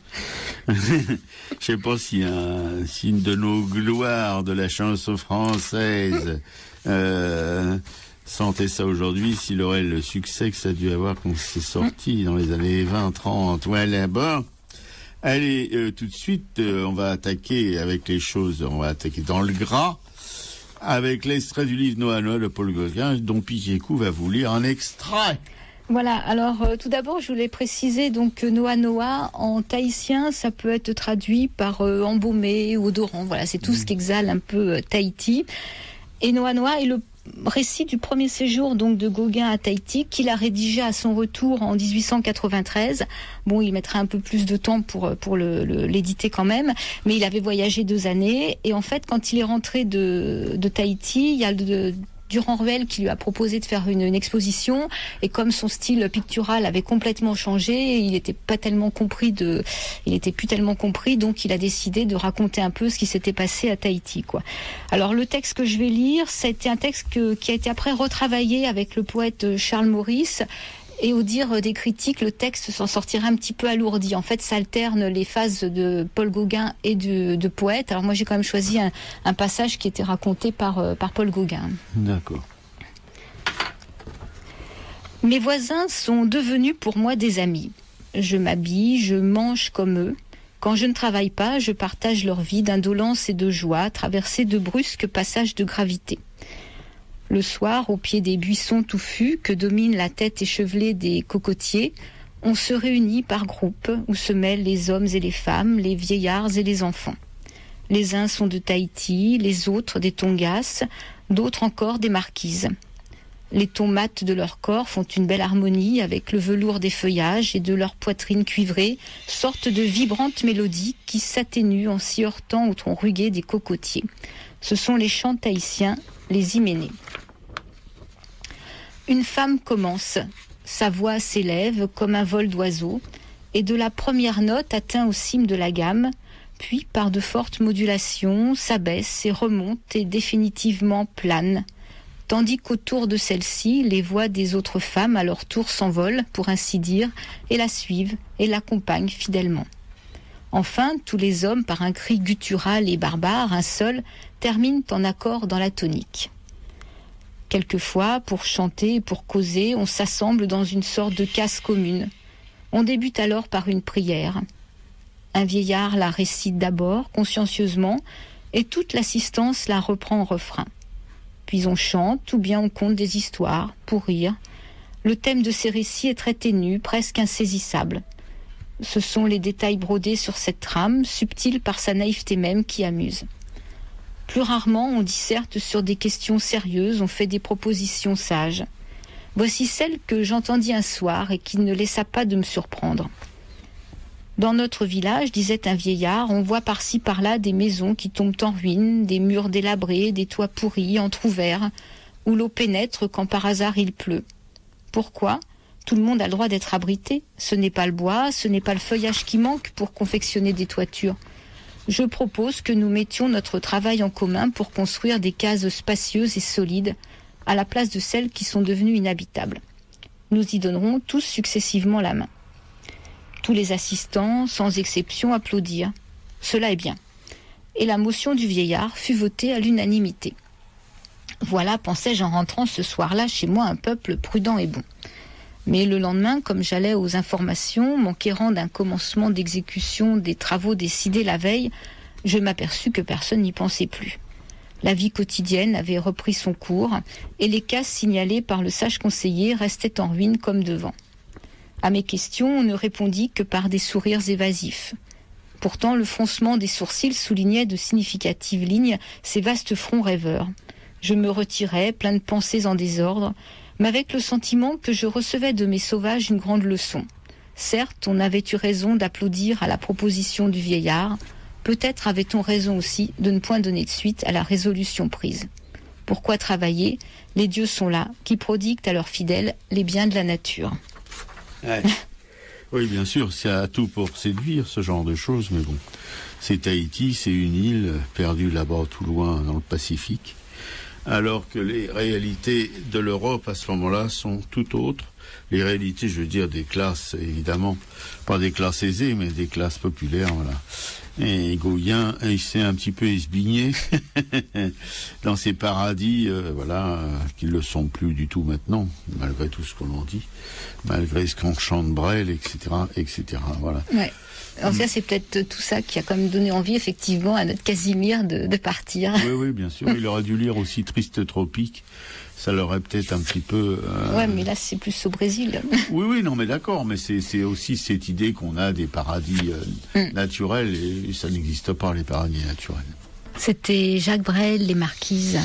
Je sais pas si un signe de nos gloires de la chanson française sentait ça aujourd'hui, s'il aurait le succès que ça a dû avoir quand c'est sorti dans les années 20, 30. Ouais, là-bas. Allez, tout de suite, on va attaquer avec les choses, on va attaquer dans le gras, avec l'extrait du livre Noa Noa de Paul Gauguin, dont Pichécou va vous lire un extrait. Voilà, alors tout d'abord je voulais préciser donc que Noa Noa en tahitien ça peut être traduit par embaumé ou odorant, voilà c'est tout ce qu'exhale un peu Tahiti. Et Noa Noa est le récit du premier séjour donc de Gauguin à Tahiti, qu'il a rédigé à son retour en 1893. Bon, il mettra un peu plus de temps pour l'éditer quand même, mais il avait voyagé 2 années. Et en fait, quand il est rentré de Tahiti, il y a Durand-Ruel qui lui a proposé de faire une exposition, et comme son style pictural avait complètement changé, il était plus tellement compris, donc il a décidé de raconter un peu ce qui s'était passé à Tahiti, quoi. Alors le texte que je vais lire, c'était un texte qui a été après retravaillé avec le poète Charles Maurice. Et au dire des critiques, le texte s'en sortira un petit peu alourdi. En fait, ça alterne les phases de Paul Gauguin et de poète. Alors moi, j'ai quand même choisi un passage qui était raconté par Paul Gauguin. D'accord. Mes voisins sont devenus pour moi des amis. Je m'habille, je mange comme eux. Quand je ne travaille pas, je partage leur vie d'indolence et de joie, traversée de brusques passages de gravité. Le soir, au pied des buissons touffus que domine la tête échevelée des cocotiers, on se réunit par groupes où se mêlent les hommes et les femmes, les vieillards et les enfants. Les uns sont de Tahiti, les autres des Tongas, d'autres encore des Marquises. Les tons mats de leur corps font une belle harmonie avec le velours des feuillages, et de leur poitrine cuivrée sortent de vibrantes mélodies qui s'atténuent en s'y heurtant au tronc rugué des cocotiers. Ce sont les chants tahitiens, les hyménées. Une femme commence, sa voix s'élève comme un vol d'oiseau, et de la première note atteint aux cimes de la gamme, puis par de fortes modulations s'abaisse et remonte et définitivement plane, tandis qu'autour de celle-ci, les voix des autres femmes à leur tour s'envolent, pour ainsi dire, et la suivent et l'accompagnent fidèlement. Enfin, tous les hommes, par un cri guttural et barbare, un seul, terminent en accord dans la tonique. Quelquefois, pour chanter et pour causer, on s'assemble dans une sorte de casse commune. On débute alors par une prière. Un vieillard la récite d'abord, consciencieusement, et toute l'assistance la reprend en refrain. Puis on chante, ou bien on conte des histoires, pour rire. Le thème de ces récits est très ténu, presque insaisissable. Ce sont les détails brodés sur cette trame, subtile par sa naïveté même, qui amuse. Plus rarement, on disserte sur des questions sérieuses, on fait des propositions sages. Voici celle que j'entendis un soir et qui ne laissa pas de me surprendre. Dans notre village, disait un vieillard, on voit par-ci par-là des maisons qui tombent en ruine, des murs délabrés, des toits pourris, entr'ouverts, où l'eau pénètre quand par hasard il pleut. Pourquoi ? Tout le monde a le droit d'être abrité. Ce n'est pas le bois, ce n'est pas le feuillage qui manque pour confectionner des toitures. Je propose que nous mettions notre travail en commun pour construire des cases spacieuses et solides à la place de celles qui sont devenues inhabitables. Nous y donnerons tous successivement la main. Tous les assistants, sans exception, applaudirent. Cela est bien. Et la motion du vieillard fut votée à l'unanimité. Voilà, pensais-je en rentrant ce soir-là chez moi, un peuple prudent et bon. Mais le lendemain, comme j'allais aux informations, m'enquérant d'un commencement d'exécution des travaux décidés la veille, je m'aperçus que personne n'y pensait plus. La vie quotidienne avait repris son cours, et les cases signalées par le sage conseiller restaient en ruine comme devant. À mes questions, on ne répondit que par des sourires évasifs. Pourtant, le froncement des sourcils soulignait de significatives lignes ces vastes fronts rêveurs. Je me retirais, plein de pensées en désordre, mais avec le sentiment que je recevais de mes sauvages une grande leçon. Certes, on avait eu raison d'applaudir à la proposition du vieillard, peut-être avait-on raison aussi de ne point donner de suite à la résolution prise. Pourquoi travailler ? Les dieux sont là, qui prodiguent à leurs fidèles les biens de la nature. Ouais. Oui, bien sûr, c'est à tout pour séduire, ce genre de choses, mais bon. C'est Tahiti, c'est une île perdue là-bas tout loin dans le Pacifique, alors que les réalités de l'Europe à ce moment-là sont tout autres. Les réalités, je veux dire, des classes, évidemment, pas des classes aisées, mais des classes populaires, voilà. Et Gauguin, il s'est un petit peu esbigné dans ces paradis, qui ne le sont plus du tout maintenant, malgré tout ce qu'on en dit, malgré ce qu'on chante Brel, etc., voilà. Ouais. Alors ça, c'est peut-être tout ça qui a quand même donné envie, effectivement, à notre Casimir de partir. Oui, bien sûr. Il aurait dû lire aussi Triste Tropique. Ça l'aurait peut-être un petit peu... Ouais, mais là, c'est plus au Brésil. Oui, non, mais d'accord. Mais c'est aussi cette idée qu'on a des paradis naturels, et ça n'existe pas, les paradis naturels. C'était Jacques Brel, Les Marquises.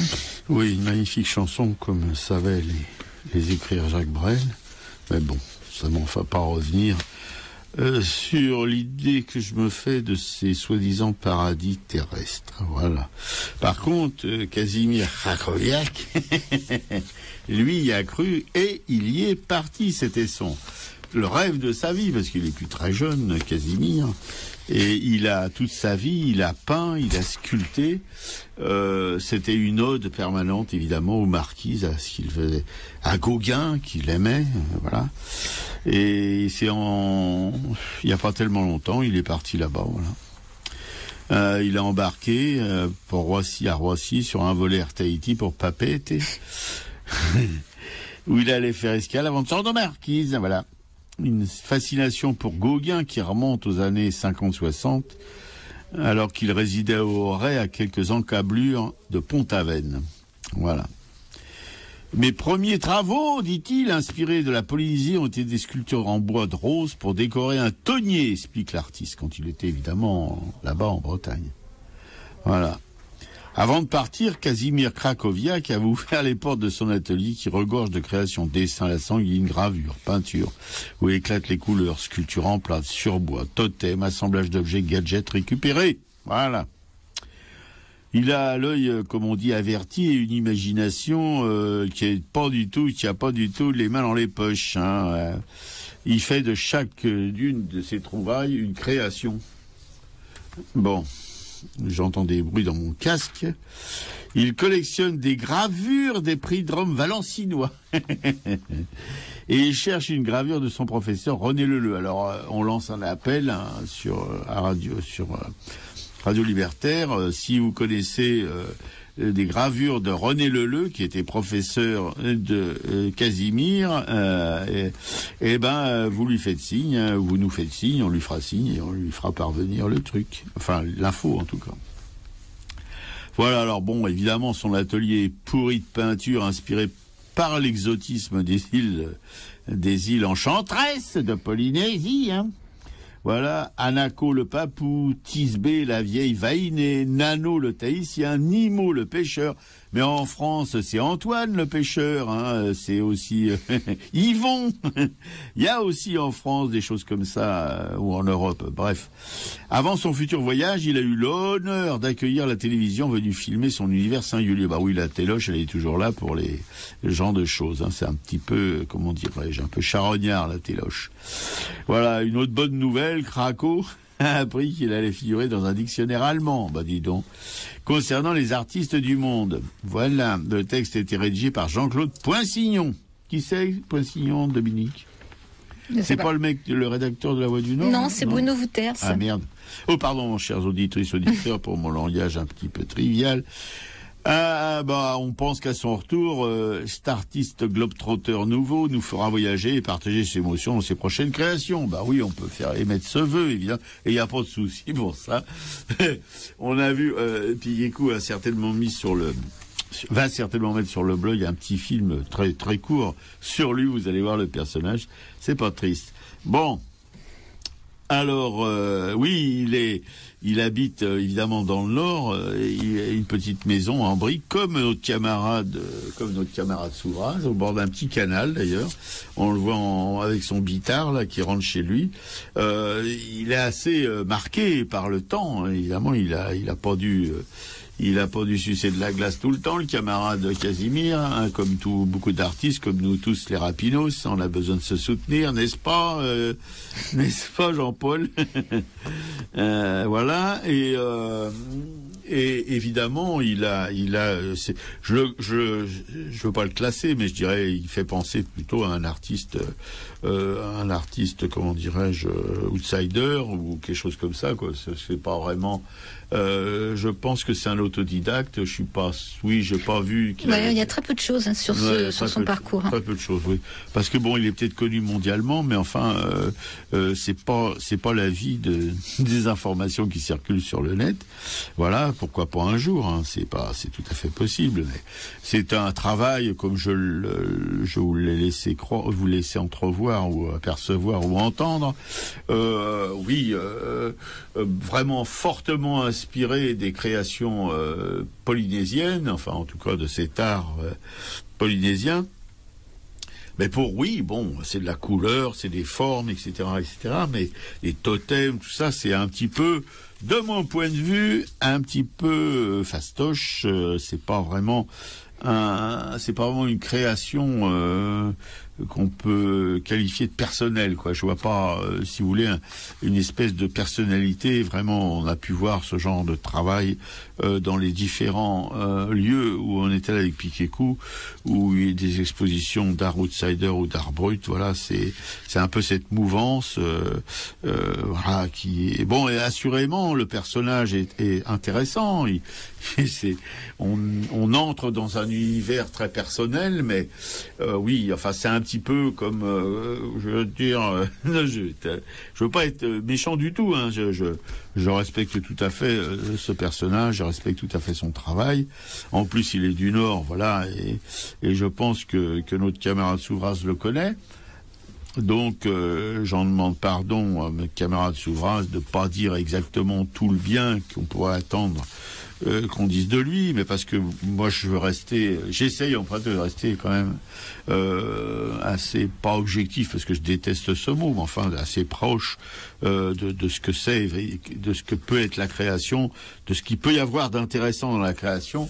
Oui, une magnifique chanson comme savait les écrire Jacques Brel. Mais bon, ça m'en fait pas revenir sur l'idée que je me fais de ces soi-disant paradis terrestres. Voilà. Par contre, Casimir Krakowiak, lui y a cru et il y est parti. C'était le rêve de sa vie, parce qu'il est plus très jeune, Casimir. Et il a toute sa vie, il a peint, il a sculpté. C'était une ode permanente, évidemment, aux Marquises, à ce qu'il faisait, à Gauguin, qu'il aimait, voilà. Et c'est il n'y a pas tellement longtemps, il est parti là-bas, voilà. Il a embarqué à Roissy, sur un volet Air Tahiti pour Papeete, où il allait faire escale avant de sortir de Marquise, voilà. Une fascination pour Gauguin qui remonte aux années 50-60, alors qu'il résidait au Auray à quelques encablures de Pont-Aven. Voilà. Mes premiers travaux, dit-il, inspirés de la Polynésie, ont été des sculptures en bois de rose pour décorer un tonnier, explique l'artiste, quand il était évidemment là-bas en Bretagne. Voilà. Avant de partir, Casimir Krakowiak avait ouvert les portes de son atelier qui regorge de créations, dessins à la sanguine, gravures, peintures, où éclatent les couleurs, sculptures en plâtre, sur bois, totems, assemblage d'objets, gadgets récupérés. Voilà. Il a l'œil, comme on dit, averti et une imagination qui a pas du tout les mains dans les poches. Hein. Il fait de chacune de ses trouvailles une création. Bon. J'entends des bruits dans mon casque. Il collectionne des gravures des prix de Rome valencinois. Et il cherche une gravure de son professeur René Leleu. Alors, on lance un appel sur Radio Libertaire. Si vous connaissez des gravures de René Leleu, qui était professeur de Casimir, vous lui faites signe, vous nous faites signe, on lui fera signe et on lui fera parvenir le truc. Enfin, l'info en tout cas. Voilà, alors bon, évidemment, son atelier pourri de peinture inspiré par l'exotisme des îles enchanteresses de Polynésie, hein. Voilà, Anako le papou, Tisbé la vieille vaïnée, Nano le tahitien, Nimo le pêcheur. Mais en France, c'est Antoine le pêcheur, hein, c'est aussi Yvon. Il y a aussi en France des choses comme ça, ou en Europe, bref. Avant son futur voyage, il a eu l'honneur d'accueillir la télévision venue filmer son univers singulier. Bah oui, la téloche, elle est toujours là pour les genres de choses. Hein. C'est un petit peu, comment dirais-je, un peu charognard, la téloche. Voilà, une autre bonne nouvelle, Krakow a appris qu'il allait figurer dans un dictionnaire allemand, bah dis donc, concernant les artistes du monde. Voilà, le texte a été rédigé par Jean-Claude Poinsignon. Qui c'est, Poinsignon, Dominique? C'est pas le rédacteur de La Voix du Nord? Non, c'est Bruno Wouters. Ah merde. Oh pardon, chers auditeurs, pour mon langage un petit peu trivial. On pense qu'à son retour, cet artiste globetrotter nouveau nous fera voyager et partager ses émotions dans ses prochaines créations. Bah oui, on peut émettre ce vœu, évidemment, et il n'y a pas de souci pour ça. On a vu, Pigekou va certainement mettre sur le blog un petit film très très court sur lui, vous allez voir le personnage, c'est pas triste. Bon. Alors, oui, il habite évidemment dans le Nord, il a une petite maison en briques, comme notre camarade Souvrage, au bord d'un petit canal d'ailleurs. On le voit avec son bitard là qui rentre chez lui. Il est assez marqué par le temps, hein. Évidemment, il a pas dû sucer de la glace tout le temps, le camarade Casimir, hein, comme beaucoup d'artistes, comme nous tous les rapinos, on a besoin de se soutenir, n'est-ce pas, Jean-Paul? Voilà, et évidemment, je veux pas le classer, mais je dirais, il fait penser plutôt à un artiste, comment dirais-je, outsider ou quelque chose comme ça, quoi. C'est pas vraiment. Je pense que c'est un autodidacte. J'ai pas vu qu'il il y a très peu de choses hein, sur son parcours. Très peu de choses, oui. Parce que bon, il est peut-être connu mondialement, mais enfin, c'est pas la vie des informations qui circulent sur le net. Voilà, pourquoi pas un jour, hein, c'est tout à fait possible. Mais c'est un travail, comme je vous l'ai laissé vous laisser entrevoir ou apercevoir ou entendre. Vraiment fortement inspiré inspiré des créations polynésiennes, enfin en tout cas de cet art polynésien. Mais c'est de la couleur, c'est des formes, etc., mais les totems, tout ça, c'est un petit peu, de mon point de vue, un petit peu fastoche. C'est pas vraiment une création qu'on peut qualifier de personnelle, quoi. Je vois pas, si vous voulez, une espèce de personnalité. Vraiment, on a pu voir ce genre de travail dans les différents lieux où on était là avec Piquet-Cou, où il y a des expositions d'art outsider ou d'art brut. Voilà, c'est un peu cette mouvance, voilà, qui est bon. Et assurément, le personnage est intéressant. On entre dans un univers très personnel, mais oui, enfin, c'est un petit peu comme, je veux dire, je veux pas être méchant du tout, hein, je respecte tout à fait ce personnage, je respecte tout à fait son travail. En plus, il est du Nord, voilà, et je pense que notre camarade Souvras le connaît. Donc, j'en demande pardon à mes camarades Souvras de pas dire exactement tout le bien qu'on pourrait attendre qu'on dise de lui, mais parce que moi je veux rester, j'essaye en fait de rester quand même assez, pas objectif parce que je déteste ce mot, mais enfin assez proche de ce que c'est, de ce que peut être la création, de ce qu'il peut y avoir d'intéressant dans la création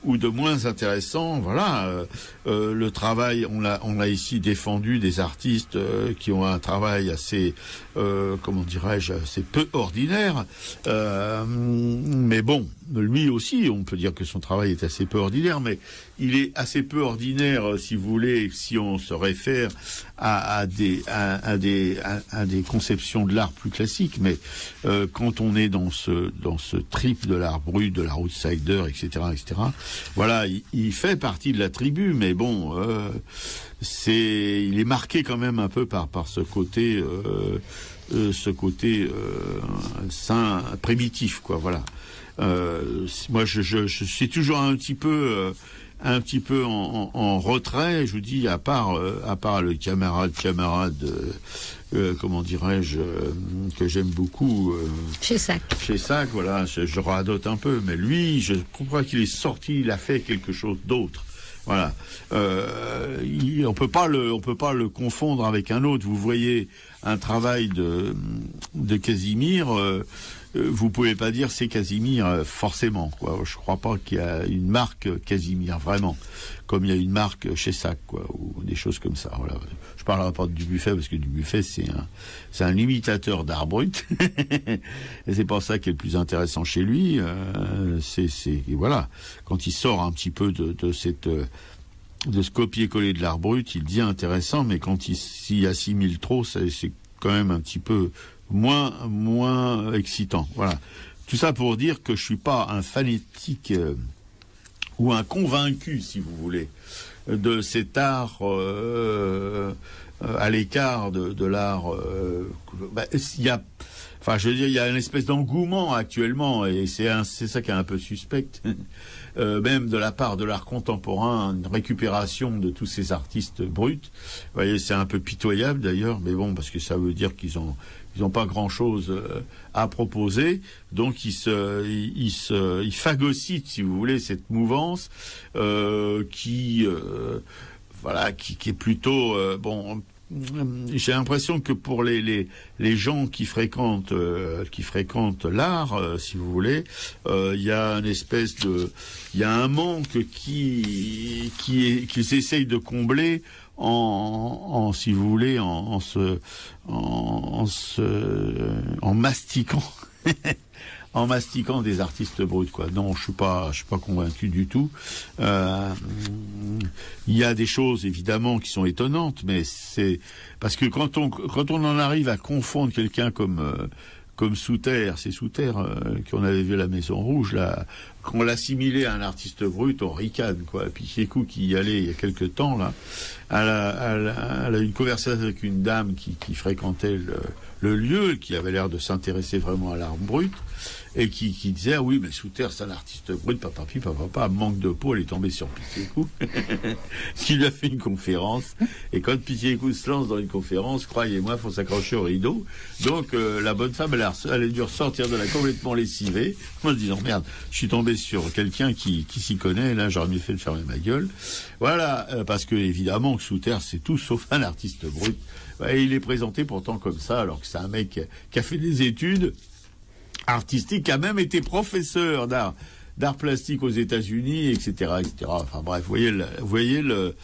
ou de moins intéressant. Voilà, le travail, on a ici défendu des artistes qui ont un travail assez, comment dirais-je, assez peu ordinaire, mais bon, lui aussi, on peut dire que son travail est assez peu ordinaire, mais il est assez peu ordinaire, si vous voulez, si on se réfère à des conceptions de l'art plus classiques. Mais quand on est dans ce trip de l'art brut, de l'art outsider, etc., voilà, il fait partie de la tribu, mais bon, il est marqué quand même un peu par ce côté sain, primitif, quoi. Voilà. Moi, je suis toujours un petit peu en retrait. Je vous dis, à part le camarade, comment dirais-je, que j'aime beaucoup. Chez Sac, voilà, je radote un peu, mais lui, je comprends qu'il est sorti, il a fait quelque chose d'autre. Voilà. On peut pas le confondre avec un autre. Vous voyez un travail de Casimir. Vous pouvez pas dire c'est Casimir forcément, quoi. Je crois pas qu'il y a une marque Casimir vraiment, comme il y a une marque chez Sac, quoi, ou des choses comme ça. Voilà. Je parlerai pas du Buffet parce que du Buffet c'est un imitateur d'art brut et c'est pas ça qui est le plus intéressant chez lui. Voilà, quand il sort un petit peu de ce copier-coller de l'art brut, il devient intéressant, mais quand il s'y assimile trop, c'est quand même un petit peu moins excitant. Voilà. Tout ça pour dire que je suis pas un fanatique ou un convaincu, si vous voulez, de cet art à l'écart de l'art. Il y a une espèce d'engouement actuellement, et c'est ça qui est un peu suspect, même de la part de l'art contemporain, une récupération de tous ces artistes bruts. Vous voyez, c'est un peu pitoyable d'ailleurs, mais bon, parce que ça veut dire qu'ils ont pas grand-chose à proposer, donc ils phagocytent, si vous voulez, cette mouvance qui est plutôt bon. J'ai l'impression que pour les gens qui fréquentent l'art, si vous voulez, il y a un manque qu'ils essayent de combler si vous voulez, en mastiquant en mastiquant des artistes bruts, quoi. Non, je suis pas convaincu du tout. Il y a des choses évidemment qui sont étonnantes, mais c'est parce que quand on en arrive à confondre quelqu'un comme Souterre, c'est Souterre qu'on avait vu à la Maison Rouge, là, qu'on l'assimilait à un artiste brut, on ricane, quoi. Puis Piquet-Cou qui y allait il y a quelque temps, là, elle a eu une conversation avec une dame qui fréquentait le lieu, qui avait l'air de s'intéresser vraiment à l'art brut, et qui disait, ah oui, mais Souterre, c'est un artiste brut, papa, manque de peau, elle est tombée sur Piquet-Cou, qui lui a fait une conférence, et quand Piquet-Cou se lance dans une conférence, croyez-moi, faut s'accrocher au rideau. Donc, la bonne femme, elle elle a dû ressortir de là complètement lessivée, en se disant merde, je suis tombé sur quelqu'un qui s'y connaît, là j'aurais mieux fait de fermer ma gueule. Voilà, parce que évidemment que Sous Terre c'est tout sauf un artiste brut. Et il est présenté pourtant comme ça, alors que c'est un mec qui a fait des études artistiques, qui a même été professeur d'art plastique aux États-Unis, etc., etc. Enfin bref, vous voyez le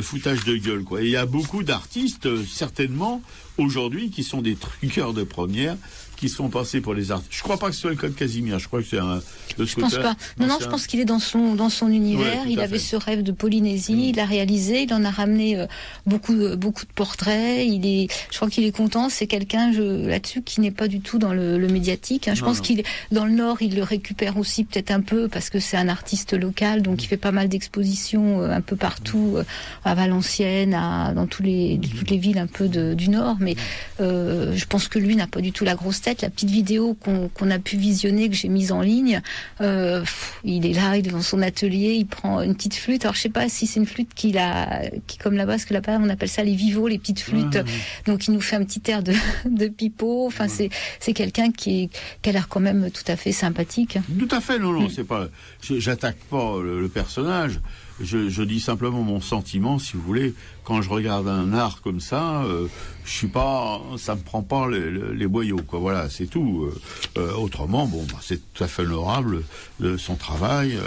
foutage de gueule, quoi. Et il y a beaucoup d'artistes, certainement, aujourd'hui, qui sont des truqueurs de première, qui sont passés pour les artistes. Je crois pas que ce soit le cas de Casimir. Je crois que c'est un. Je pense pas. Non, je pense qu'il est dans son univers. Ouais, il avait ce rêve de Polynésie. Il l'a réalisé. Il en a ramené beaucoup de portraits. Je crois qu'il est content. C'est quelqu'un là-dessus qui n'est pas du tout dans le médiatique. Hein. Je pense qu'il dans le Nord, il le récupère aussi peut-être un peu parce que c'est un artiste local, donc il fait pas mal d'expositions un peu partout, à Valenciennes, dans toutes les villes un peu du Nord. Mais je pense que lui n'a pas du tout la grosse tête. La petite vidéo qu'on a pu visionner, que j'ai mise en ligne, il est là, il est dans son atelier, il prend une petite flûte. Alors je sais pas si c'est une flûte qui comme là-bas, parce que là-bas on appelle ça les vivots, les petites flûtes. Donc il nous fait un petit air de pipeau. Enfin c'est quelqu'un qui a l'air quand même tout à fait sympathique. Tout à fait, non, c'est pas. J'attaque pas le personnage. Je dis simplement mon sentiment, si vous voulez. Quand je regarde un art comme ça, ça me prend pas les boyaux, quoi. Voilà, c'est tout. Autrement, c'est tout à fait honorable de son travail.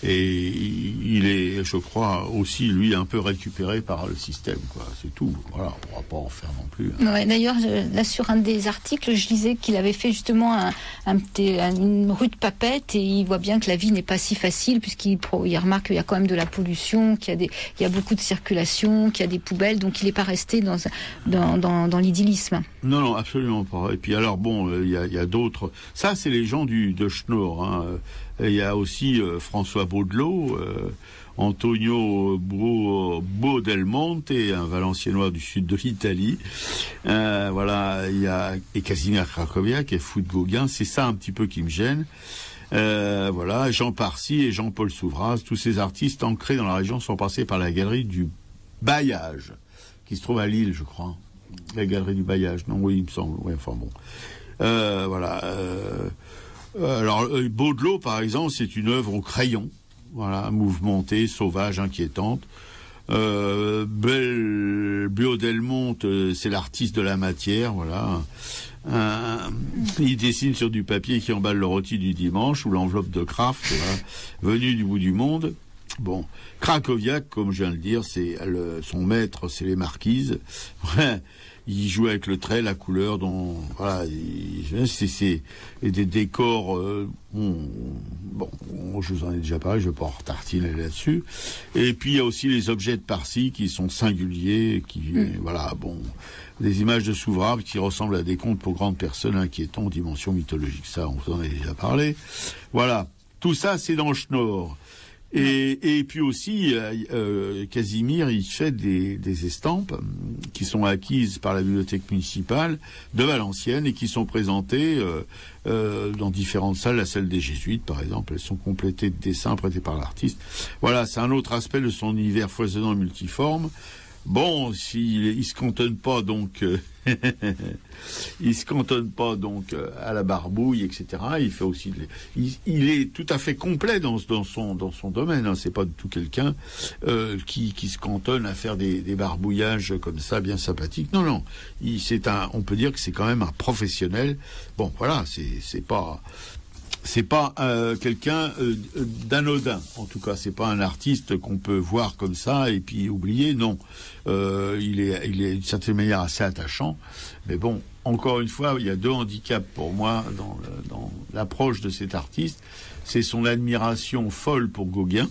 Et il est, je crois, aussi lui un peu récupéré par le système, quoi. C'est tout. Voilà, on va pas en faire non plus. Hein. Ouais, d'ailleurs, là sur un des articles, je lisais qu'il avait fait justement une rude papette, et il voit bien que la vie n'est pas si facile, puisqu'il remarque qu'il y a quand même de la pollution, qu'il y a beaucoup de circulation, qu'il y a des poubelles, donc il n'est pas resté dans l'idyllisme. Non, absolument pas. Et puis alors il y a d'autres. Ça, c'est les gens de Schnorr. Hein. Il y a aussi François Baudelot, Antonio Baudelmonte, un Valenciennois du sud de l'Italie. Voilà, il y a Casimir Krakowiak et Fou de Gauguin. C'est ça un petit peu qui me gêne. Voilà, Jean Parcy et Jean-Paul Souvras, tous ces artistes ancrés dans la région sont passés par la galerie du Bailliage, qui se trouve à Lille, je crois. La galerie du Bailliage, non, oui, il me semble. Oui, enfin bon. Voilà. Alors, Baudelot, par exemple, c'est une œuvre au crayon, voilà, mouvementée, sauvage, inquiétante. Baudelmonte, c'est l'artiste de la matière, voilà. Il dessine sur du papier qui emballe le rôti du dimanche ou l'enveloppe de Kraft, voilà, venu du bout du monde. Bon, Krakowiak, comme je viens de le dire, son maître, c'est les marquises. Il joue avec le trait, la couleur, voilà, c'est des décors. Je vous en ai déjà parlé, je vais pas en retartiner là-dessus. Et puis il y a aussi les objets de Parcy qui sont singuliers, voilà, des images de Souvras qui ressemblent à des contes pour grandes personnes inquiétants, dimension mythologique. Ça, on vous en a déjà parlé. Voilà, tout ça, c'est dans Schnorr. Et puis aussi, Casimir, il fait des estampes qui sont acquises par la bibliothèque municipale de Valenciennes et qui sont présentées dans différentes salles, la salle des Jésuites par exemple. Elles sont complétées de dessins prêtés par l'artiste. Voilà, c'est un autre aspect de son univers foisonnant et multiforme. Bon, il se cantonne pas donc, à la barbouille, etc. Il fait aussi, il est tout à fait complet dans son domaine. Hein. C'est pas du tout quelqu'un qui se cantonne à faire des barbouillages comme ça, bien sympathiques. Non. On peut dire que c'est quand même un professionnel. Bon, voilà, c'est pas quelqu'un d'anodin. En tout cas, c'est pas un artiste qu'on peut voir comme ça et puis oublier. Non, il est d'une certaine manière assez attachant. Mais bon, encore une fois, il y a deux handicaps pour moi dans l'approche de cet artiste. C'est son admiration folle pour Gauguin,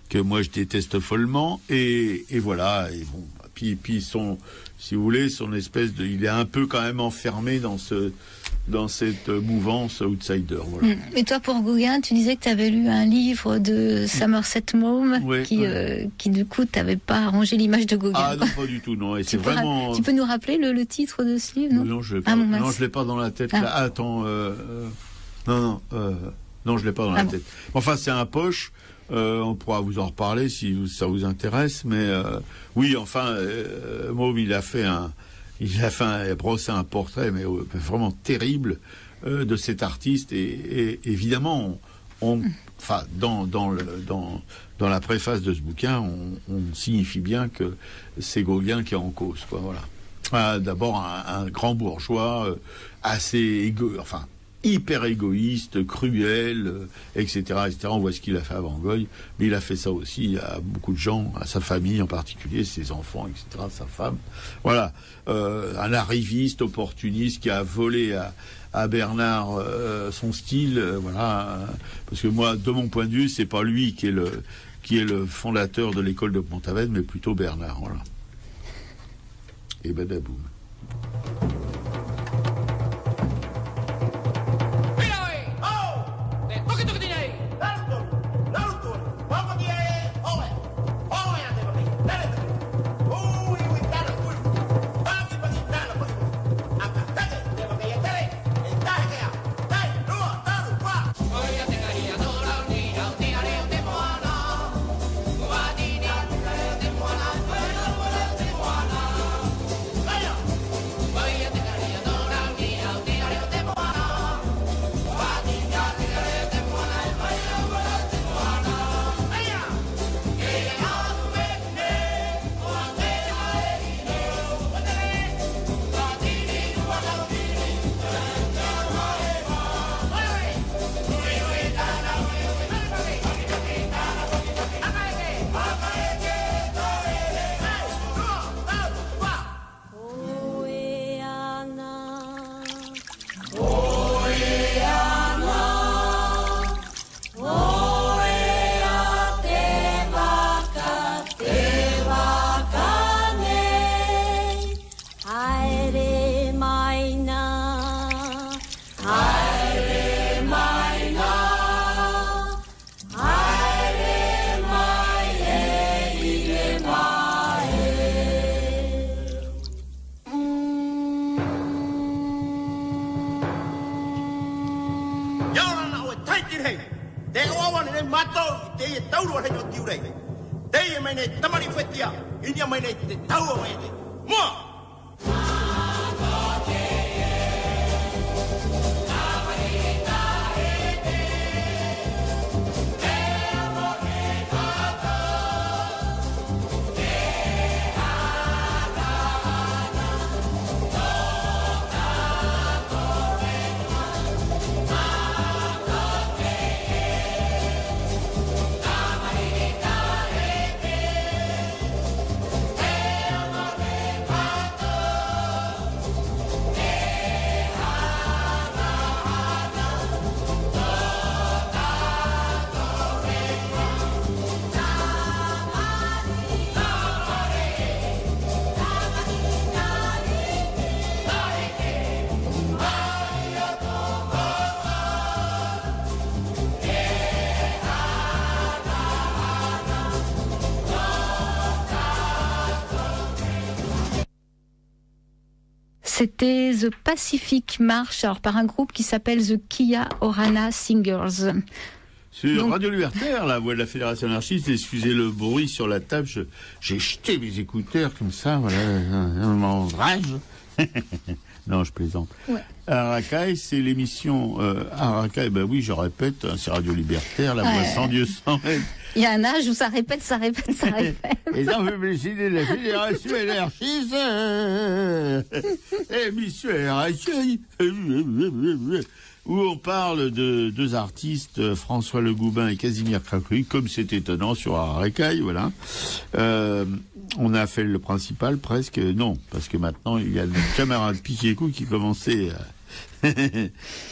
que moi je déteste follement. Et voilà. Et bon, puis si vous voulez, son espèce il est un peu quand même enfermé dans cette mouvance outsider. Voilà. Et toi, pour Gauguin, tu disais que tu avais lu un livre de Somerset Maugham qui du coup, t'avais pas arrangé l'image de Gauguin. Ah non, pas du tout, non. Et c'est vraiment... Tu peux nous rappeler le titre de ce livre, non? Non, je l'ai pas dans la tête. Là. Ah, attends, non, je l'ai pas dans la tête. Enfin, c'est un poche. On pourra vous en reparler si ça vous intéresse, mais oui, enfin, Mauve, il a fait il a brossé un portrait, mais vraiment terrible, de cet artiste. Et évidemment, dans la préface de ce bouquin, on signifie bien que c'est Gauguin qui est en cause, quoi. Voilà. D'abord un grand bourgeois, hyper égoïste, cruel, etc., etc. On voit ce qu'il a fait à Van Gogh, mais il a fait ça aussi à beaucoup de gens, à sa famille en particulier, ses enfants, etc., sa femme. Voilà, un arriviste, opportuniste qui a volé à Bernard son style, voilà. Parce que moi, de mon point de vue, c'est pas lui qui est le fondateur de l'école de Pont-Aven, mais plutôt Bernard, voilà. Et badaboum. C'était The Pacific March, alors par un groupe qui s'appelle The Kia Orana Singers. Sur Radio Libertaire, la voix de la Fédération anarchiste, excusez le bruit sur la table, j'ai jeté mes écouteurs comme ça, voilà, un rage. Non, je plaisante. Ouais. Arakaï, c'est l'émission Arakaï, ben oui, je répète, c'est Radio Libertaire, la voix sans Dieu sans aide. Il y a un âge où ça répète, ça répète, ça répète. Et dans publicité de la Fédération anarchiste, émission Arakaï, où on parle de deux artistes, François Le Goubin et Casimir Cracru, comme c'est étonnant sur Arakaï, voilà. On a fait le principal presque, non, parce que maintenant il y a notre camarade Piquet-Cou qui commençait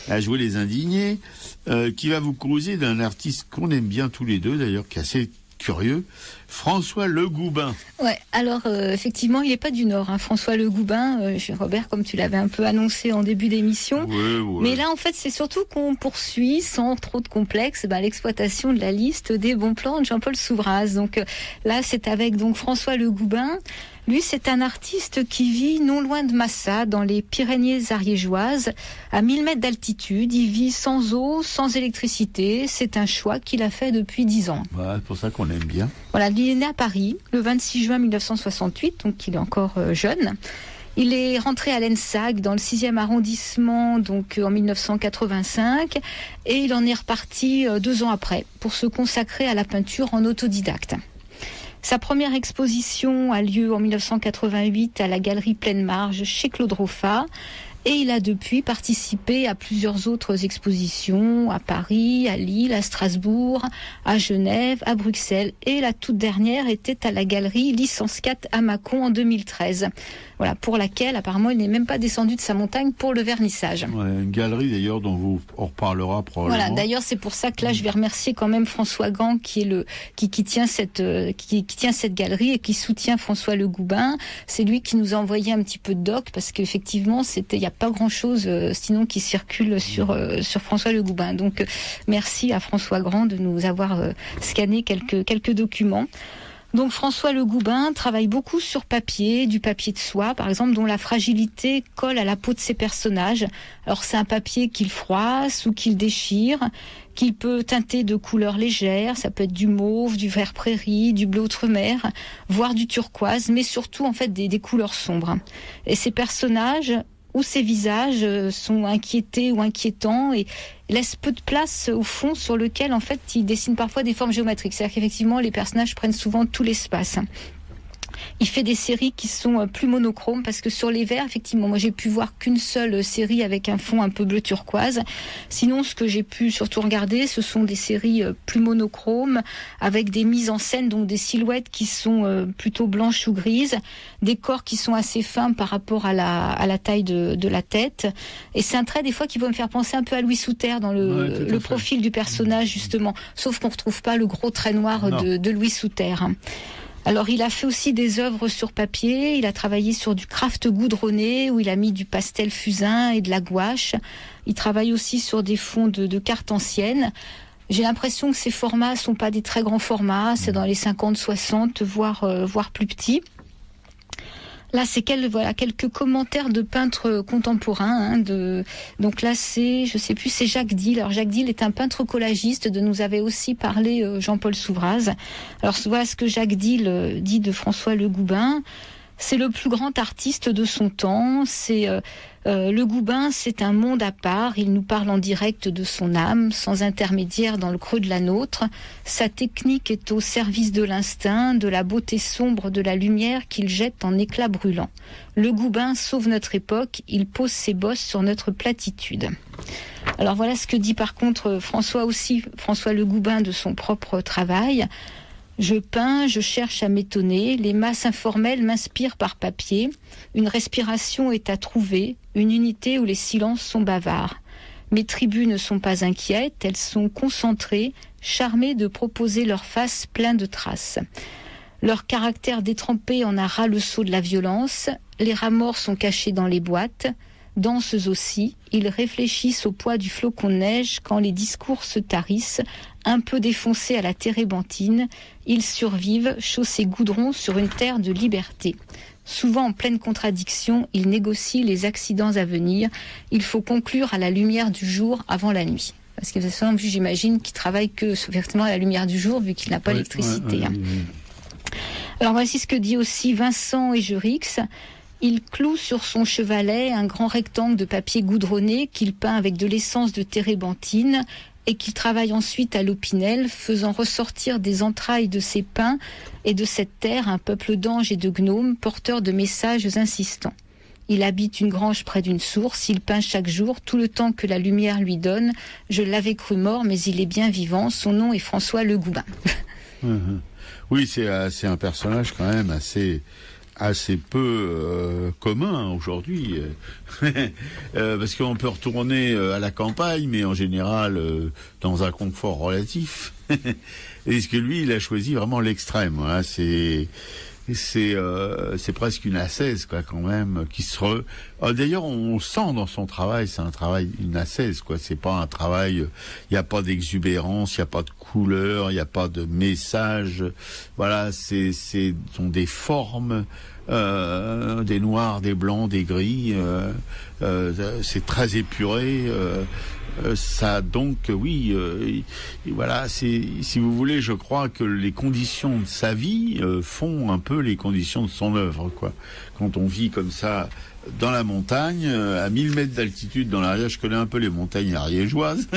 à jouer les indignés, qui va vous causer d'un artiste qu'on aime bien tous les deux d'ailleurs, qui est assez curieux, François Le Goubin. Ouais, alors effectivement, il n'est pas du Nord, hein, François Le Goubin, Robert, comme tu l'avais un peu annoncé en début d'émission. Ouais. Mais là, en fait, c'est surtout qu'on poursuit, sans trop de complexe, l'exploitation de la liste des bons plans de Jean-Paul Souvraz. Donc là, c'est avec François Le Goubin. Lui, c'est un artiste qui vit non loin de Massa, dans les Pyrénées ariégeoises, à 1000 mètres d'altitude. Il vit sans eau, sans électricité. C'est un choix qu'il a fait depuis 10 ans. Voilà, c'est pour ça qu'on l'aime bien. Voilà, il est né à Paris, le 26 juin 1968, donc il est encore jeune. Il est rentré à l'ENSAG dans le 6e arrondissement, donc en 1985, et il en est reparti 2 ans après pour se consacrer à la peinture en autodidacte. Sa première exposition a lieu en 1988 à la galerie Pleine Marge chez Claude Roffa. Et il a depuis participé à plusieurs autres expositions à Paris, à Lille, à Strasbourg, à Genève, à Bruxelles. Et la toute dernière était à la galerie Licence 4 à Mâcon en 2013. Voilà, pour laquelle apparemment il n'est même pas descendu de sa montagne pour le vernissage. Ouais, une galerie d'ailleurs dont on reparlera probablement. Voilà, d'ailleurs c'est pour ça que là je vais remercier quand même François Grand qui tient cette galerie et qui soutient François Le Goubin. C'est lui qui nous a envoyé un petit peu de doc parce qu'effectivement il n'y a pas grand chose sinon qui circule sur François Le Goubin. Donc merci à François Grand de nous avoir scanné quelques documents. Donc François Le Goubin travaille beaucoup sur papier, du papier de soie par exemple, dont la fragilité colle à la peau de ses personnages. Alors c'est un papier qu'il froisse ou qu'il déchire, qu'il peut teinter de couleurs légères, ça peut être du mauve, du vert prairie, du bleu outre-mer, voire du turquoise, mais surtout en fait des couleurs sombres. Et ces personnages où ces visages sont inquiétés ou inquiétants et laissent peu de place au fond sur lequel en fait ils dessinent parfois des formes géométriques. C'est-à-dire qu'effectivement les personnages prennent souvent tout l'espace. Il fait des séries qui sont plus monochromes parce que sur les verts, effectivement, moi j'ai pu voir qu'une seule série avec un fond un peu bleu turquoise. Sinon, ce que j'ai pu surtout regarder, ce sont des séries plus monochromes avec des mises en scène, donc des silhouettes qui sont plutôt blanches ou grises, des corps qui sont assez fins par rapport à la taille de la tête. Et c'est un trait des fois qui peut me faire penser un peu à Louis Souter dans le profil du personnage justement, sauf qu'on retrouve pas le gros trait noir de Louis Souter. Alors il a fait aussi des œuvres sur papier, il a travaillé sur du craft goudronné où il a mis du pastel fusain et de la gouache. Il travaille aussi sur des fonds de cartes anciennes. J'ai l'impression que ces formats sont pas des très grands formats, c'est dans les 50-60 voire plus petits. Là, c'est quelques commentaires de peintres contemporains. Donc là, c'est Jacques Dille. Alors Jacques Dille est un peintre collagiste dont nous avait aussi parlé Jean-Paul Souvraz. Alors voilà ce que Jacques Dille dit de François Le Goubin. C'est le plus grand artiste de son temps. Le Goubin, c'est un monde à part. Il nous parle en direct de son âme, sans intermédiaire dans le creux de la nôtre. Sa technique est au service de l'instinct, de la beauté sombre de la lumière qu'il jette en éclats brûlants. Le Goubin sauve notre époque. Il pose ses bosses sur notre platitude. Alors voilà ce que dit par contre François Le Goubin de son propre travail. Je peins, je cherche à m'étonner, les masses informelles m'inspirent par papier, une respiration est à trouver, une unité où les silences sont bavards. Mes tribus ne sont pas inquiètes, elles sont concentrées, charmées de proposer leur face plein de traces. Leur caractère détrempé en a ras le seau de la violence, les rats morts sont cachés dans les boîtes, dansent aussi, ils réfléchissent au poids du flocon de neige quand les discours se tarissent, un peu défoncés à la térébenthine, ils survivent, chaussés goudron sur une terre de liberté. Souvent en pleine contradiction, ils négocient les accidents à venir. Il faut conclure à la lumière du jour avant la nuit. Parce que j'imagine qu'il travaille que effectivement à la lumière du jour, vu qu'il n'a pas l'électricité. Alors voici ce que dit aussi Vincent Egerix. Il cloue sur son chevalet un grand rectangle de papier goudronné qu'il peint avec de l'essence de térébenthine et qu'il travaille ensuite à l'opinel, faisant ressortir des entrailles de ses pins et de cette terre un peuple d'anges et de gnomes porteurs de messages insistants. Il habite une grange près d'une source, il peint chaque jour tout le temps que la lumière lui donne. Je l'avais cru mort, mais il est bien vivant. Son nom est François Le Goubin. Oui, c'est un personnage quand même assez peu commun aujourd'hui, parce qu'on peut retourner à la campagne, mais en général dans un confort relatif. Est-ce que lui, il a choisi vraiment l'extrême, hein, c'est presque une ascèse, quoi, quand même, d'ailleurs, on sent dans son travail, c'est un travail, une ascèse, quoi. C'est pas un travail, il n'y a pas d'exubérance, il n'y a pas de couleur, il n'y a pas de message. Voilà, sont des formes des noirs, des blancs, des gris. C'est très épuré. Ça donc oui, voilà. C'est, si vous voulez, je crois que les conditions de sa vie font un peu les conditions de son œuvre, quoi. Quand on vit comme ça dans la montagne, à 1000 mètres d'altitude dans l'Ariège, je connais un peu les montagnes ariégeoises.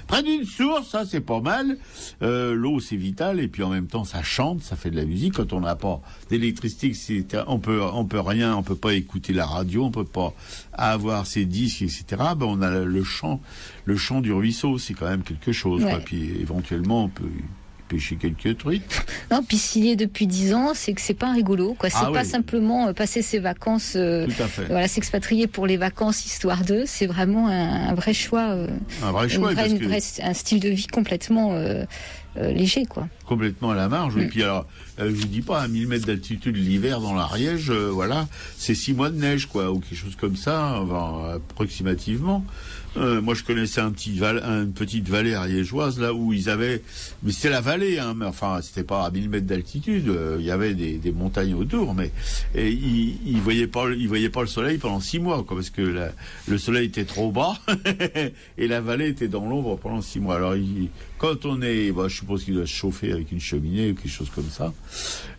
Près d'une source, ça c'est pas mal. L'eau c'est vital, et puis en même temps ça chante, ça fait de la musique. Quand on n'a pas d'électricité, on peut rien, on peut pas écouter la radio, on peut pas avoir ses disques, etc. Ben on a le chant du ruisseau, c'est quand même quelque chose. Ouais. Quoi. Puis éventuellement on peut pêcher quelques trucs. Non, puis s'il y est depuis 10 ans, c'est que c'est pas rigolo, quoi. C'est pas simplement passer ses vacances, tout à fait. Voilà, s'expatrier pour les vacances histoire d'eux. C'est vraiment un vrai choix. Un vrai choix, un style de vie complètement léger, quoi. Complètement à la marge. Et puis alors, je vous dis pas, à 1000 mètres d'altitude l'hiver dans l'Ariège, voilà, c'est 6 mois de neige, quoi, ou quelque chose comme ça, enfin, approximativement. Moi, je connaissais une petite vallée ariégeoise là où ils avaient, mais c'était la vallée, hein, mais enfin, c'était pas à 1000 mètres d'altitude. Il y avait des montagnes autour, mais ils voyaient pas le soleil pendant 6 mois, quoi, parce que le soleil était trop bas et la vallée était dans l'ombre pendant 6 mois. Alors, quand on est, je suppose qu'il doit se chauffer avec une cheminée ou quelque chose comme ça,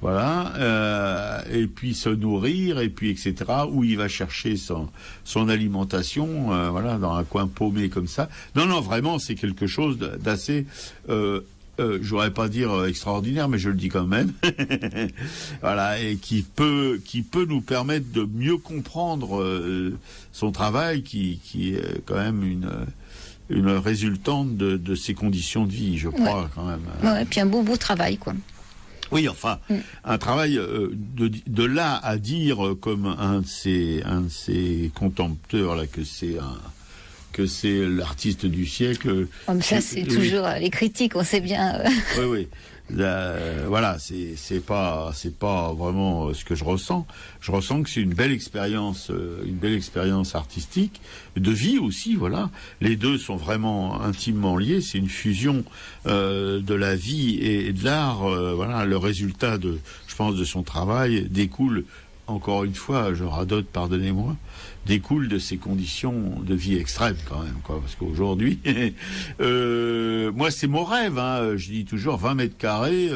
voilà, et puis se nourrir, et puis etc. Où il va chercher son alimentation, voilà, dans un coin paumé comme ça. Non, vraiment, c'est quelque chose d'assez, je voudrais pas dire extraordinaire, mais je le dis quand même. Voilà, et qui peut nous permettre de mieux comprendre son travail, qui est quand même une résultante de ses conditions de vie, je crois, quand même. Ouais, et puis un beau travail, quoi. Oui, enfin, un travail de là à dire, comme un de ses contempteurs là, que c'est l'artiste du siècle. Comme ça, c'est toujours les critiques, on sait bien. Oui. Voilà, c'est pas vraiment ce que je ressens. Je ressens que c'est une belle expérience artistique, de vie aussi. Voilà, les deux sont vraiment intimement liés. C'est une fusion de la vie et de l'art. Voilà, le résultat je pense, de son travail découle. Encore une fois, je radote, pardonnez-moi, découle de ces conditions de vie extrêmes quand même, quoi. Parce qu'aujourd'hui, moi c'est mon rêve, hein, je dis toujours 20 mètres carrés,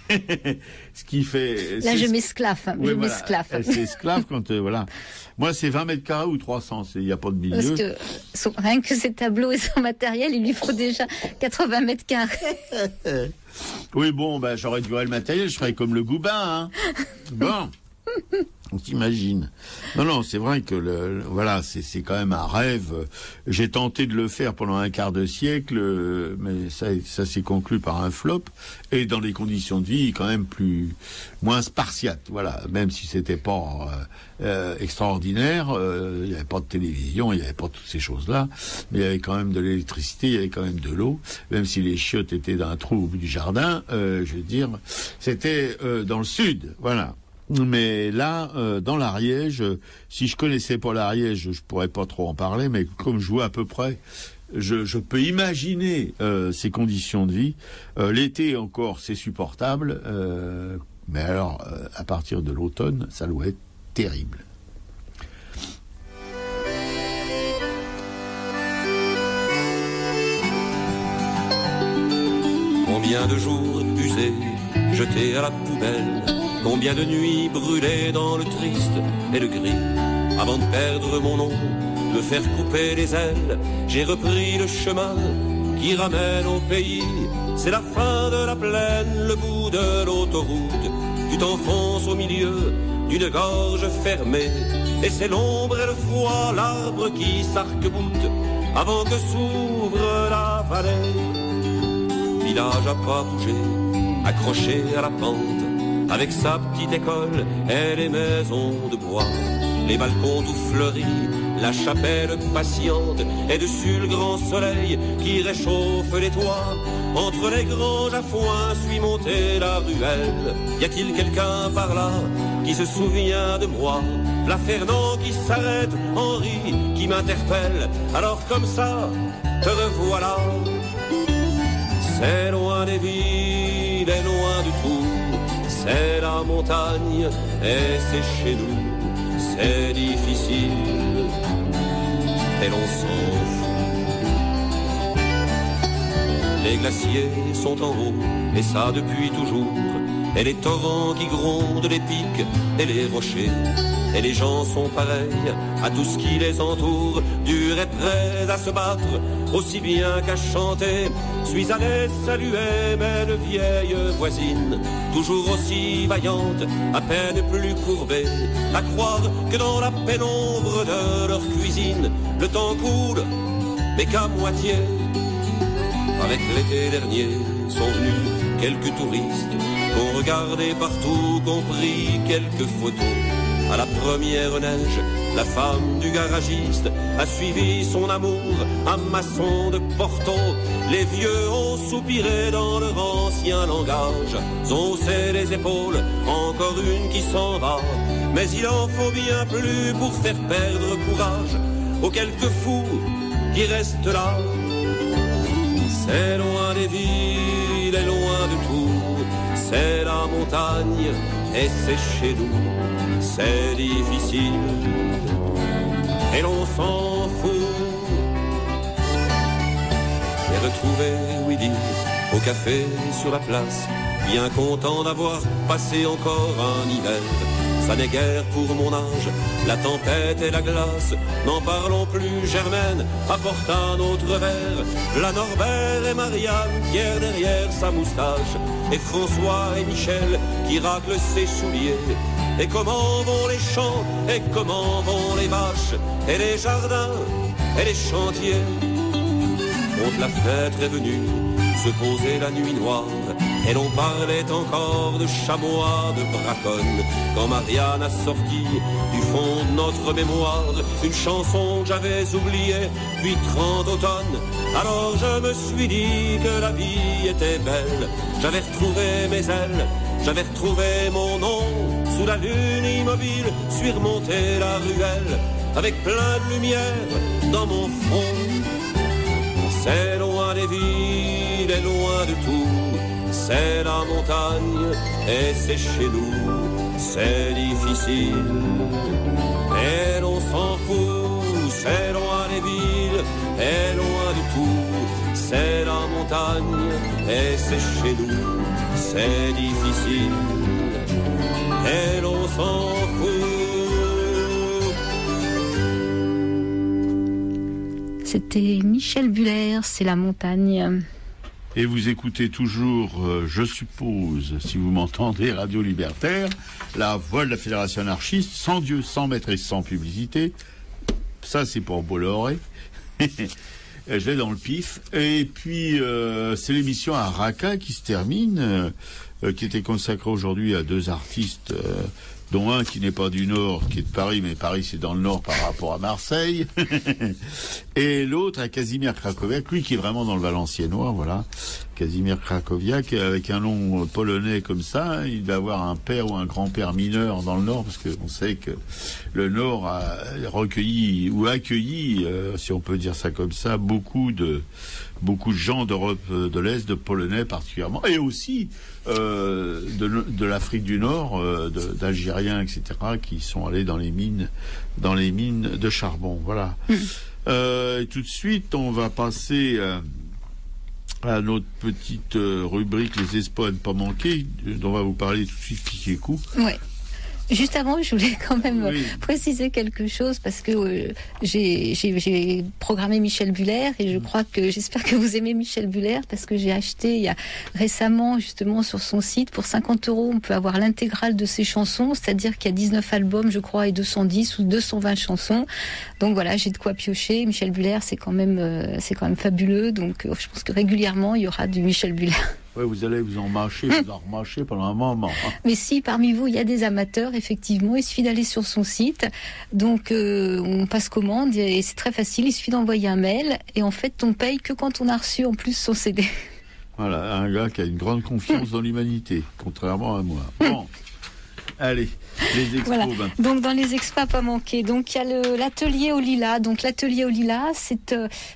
ce qui fait... Là je m'esclave, m'esclave. C'est esclave quand, voilà. Moi c'est 20 mètres carrés ou 300, il n'y a pas de milieu. Parce que rien que ses tableaux et son matériel, il lui faut déjà 80 mètres carrés. Oui, bon, j'aurais dû le matériel, je ferais comme le Goubin, hein. Bon, on s'imagine. Non, c'est vrai que voilà, c'est quand même un rêve. J'ai tenté de le faire pendant un quart de siècle, mais ça s'est conclu par un flop, et dans des conditions de vie quand même moins spartiates. Voilà, même si c'était pas extraordinaire, il n'y avait pas de télévision, il n'y avait pas toutes ces choses-là, mais il y avait quand même de l'électricité, il y avait quand même de l'eau, même si les chiottes étaient d'un trou au bout du jardin, je veux dire, c'était dans le sud, voilà. Mais là, dans l'Ariège, si je connaissais pas l'Ariège, je pourrais pas trop en parler, mais comme je vois à peu près, je peux imaginer ces conditions de vie. L'été encore, c'est supportable, mais alors, à partir de l'automne, ça doit être terrible. Combien de jours usés, jetés à la poubelle, combien de nuits brûlées dans le triste et le gris, avant de perdre mon nom, de me faire couper les ailes, j'ai repris le chemin qui ramène au pays. C'est la fin de la plaine, le bout de l'autoroute. Tu t'enfonces au milieu d'une gorge fermée, et c'est l'ombre et le froid, l'arbre qui s'arc-boute avant que s'ouvre la vallée. Village à pas bouger, accroché à la pente, avec sa petite école et les maisons de bois, les balcons tout fleuris, la chapelle patiente, et dessus le grand soleil qui réchauffe les toits. Entre les granges à foin suis monté la ruelle. Y a-t-il quelqu'un par là qui se souvient de moi? La Fernand qui s'arrête, Henri qui m'interpelle. Alors comme ça, te revoilà. C'est loin des villes et loin du tout. c'est la montagne, et c'est chez nous, c'est difficile, et l'on s'en fout. Les glaciers sont en haut, et ça depuis toujours, et les torrents qui grondent, les pics et les rochers, et les gens sont pareils à tout ce qui les entoure, durs et prêts à se battre, aussi bien qu'à chanter. Suis allé saluer belle vieille voisine, toujours aussi vaillante, à peine plus courbée, à croire que dans la pénombre de leur cuisine, le temps coule, mais qu'à moitié. Avec l'été dernier sont venus quelques touristes, qu'ont regardé partout, qu'ont pris quelques photos. À la première neige, la femme du garagiste a suivi son amour, un maçon de Porto. Les vieux ont soupiré dans leur ancien langage, ont haussé les épaules, encore une qui s'en va. Mais il en faut bien plus pour faire perdre courage aux quelques fous qui restent là. C'est loin des villes et loin de tout, c'est la montagne et c'est chez nous, c'est difficile et l'on s'en fout. J'ai retrouvé Willy au café sur la place, bien content d'avoir passé encore un hiver. Ça n'est guère pour mon âge, la tempête et la glace. N'en parlons plus, Germaine, apporte un autre verre. La Norbert et Marianne, Pierre derrière sa moustache, et François et Michel qui raclent ses souliers. Et comment vont les champs, et comment vont les vaches, et les jardins, et les chantiers. Contre la fenêtre est venue se poser la nuit noire, et l'on parlait encore de chamois, de braconne, quand Marianne a sorti du fond de notre mémoire une chanson que j'avais oubliée depuis 30 automnes. Alors je me suis dit que la vie était belle, j'avais retrouvé mes ailes, j'avais retrouvé mon nom. Sous la lune immobile, suis remonté la ruelle, avec plein de lumière dans mon front. C'est loin des villes et loin de tout, c'est la montagne et c'est chez nous, c'est difficile et l'on s'en fout. C'est loin des villes et loin de tout, c'est la montagne et c'est chez nous, c'est difficile et l'on s'en fout. C'était Michel Buller, c'est la montagne. Et vous écoutez toujours, je suppose, si vous m'entendez, Radio Libertaire, la voix de la Fédération anarchiste, sans Dieu, sans maître et sans publicité. Ça, c'est pour Bolloré. Je l'ai dans le pif. Et puis, c'est l'émission à Raqqa qui se termine, qui était consacrée aujourd'hui à deux artistes, dont un qui n'est pas du Nord, qui est de Paris, mais Paris c'est dans le Nord par rapport à Marseille, et l'autre à Casimir Krakowiak, lui qui est vraiment dans le Valenciennois, voilà, Casimir Krakowiak, avec un nom polonais comme ça, il va avoir un père ou un grand-père mineur dans le Nord, parce qu'on sait que le Nord a recueilli ou accueilli, si on peut dire ça comme ça, beaucoup de gens d'Europe de l'Est, de Polonais particulièrement, et aussi de l'Afrique du Nord, d'Algériens, etc., qui sont allés dans les mines de charbon. Voilà. Et tout de suite, on va passer à notre petite rubrique Les espoirs à ne pas manquer, dont on va vous parler tout de suite Kikékou. Ouais. Juste avant, je voulais quand même préciser quelque chose parce que j'ai programmé Michel Buller et j'espère que vous aimez Michel Buller parce que j'ai acheté récemment justement sur son site pour 50 €, on peut avoir l'intégrale de ses chansons, c'est-à-dire qu'il y a 19 albums, je crois, et 210 ou 220 chansons. Donc voilà, j'ai de quoi piocher. Michel Buller, c'est quand même fabuleux. Donc je pense que régulièrement il y aura du Michel Buller. Oui, vous allez vous en mâcher pendant un moment. Hein. Mais si parmi vous il y a des amateurs, effectivement, il suffit d'aller sur son site. Donc on passe commande et c'est très facile. Il suffit d'envoyer un mail et en fait on paye que quand on a reçu en plus son CD. Voilà, un gars qui a une grande confiance dans l'humanité, contrairement à moi. Bon, allez, les expos. Voilà. Donc dans les expos à pas manquer. Donc il y a l'atelier au Lilas. Donc l'atelier au Lilas,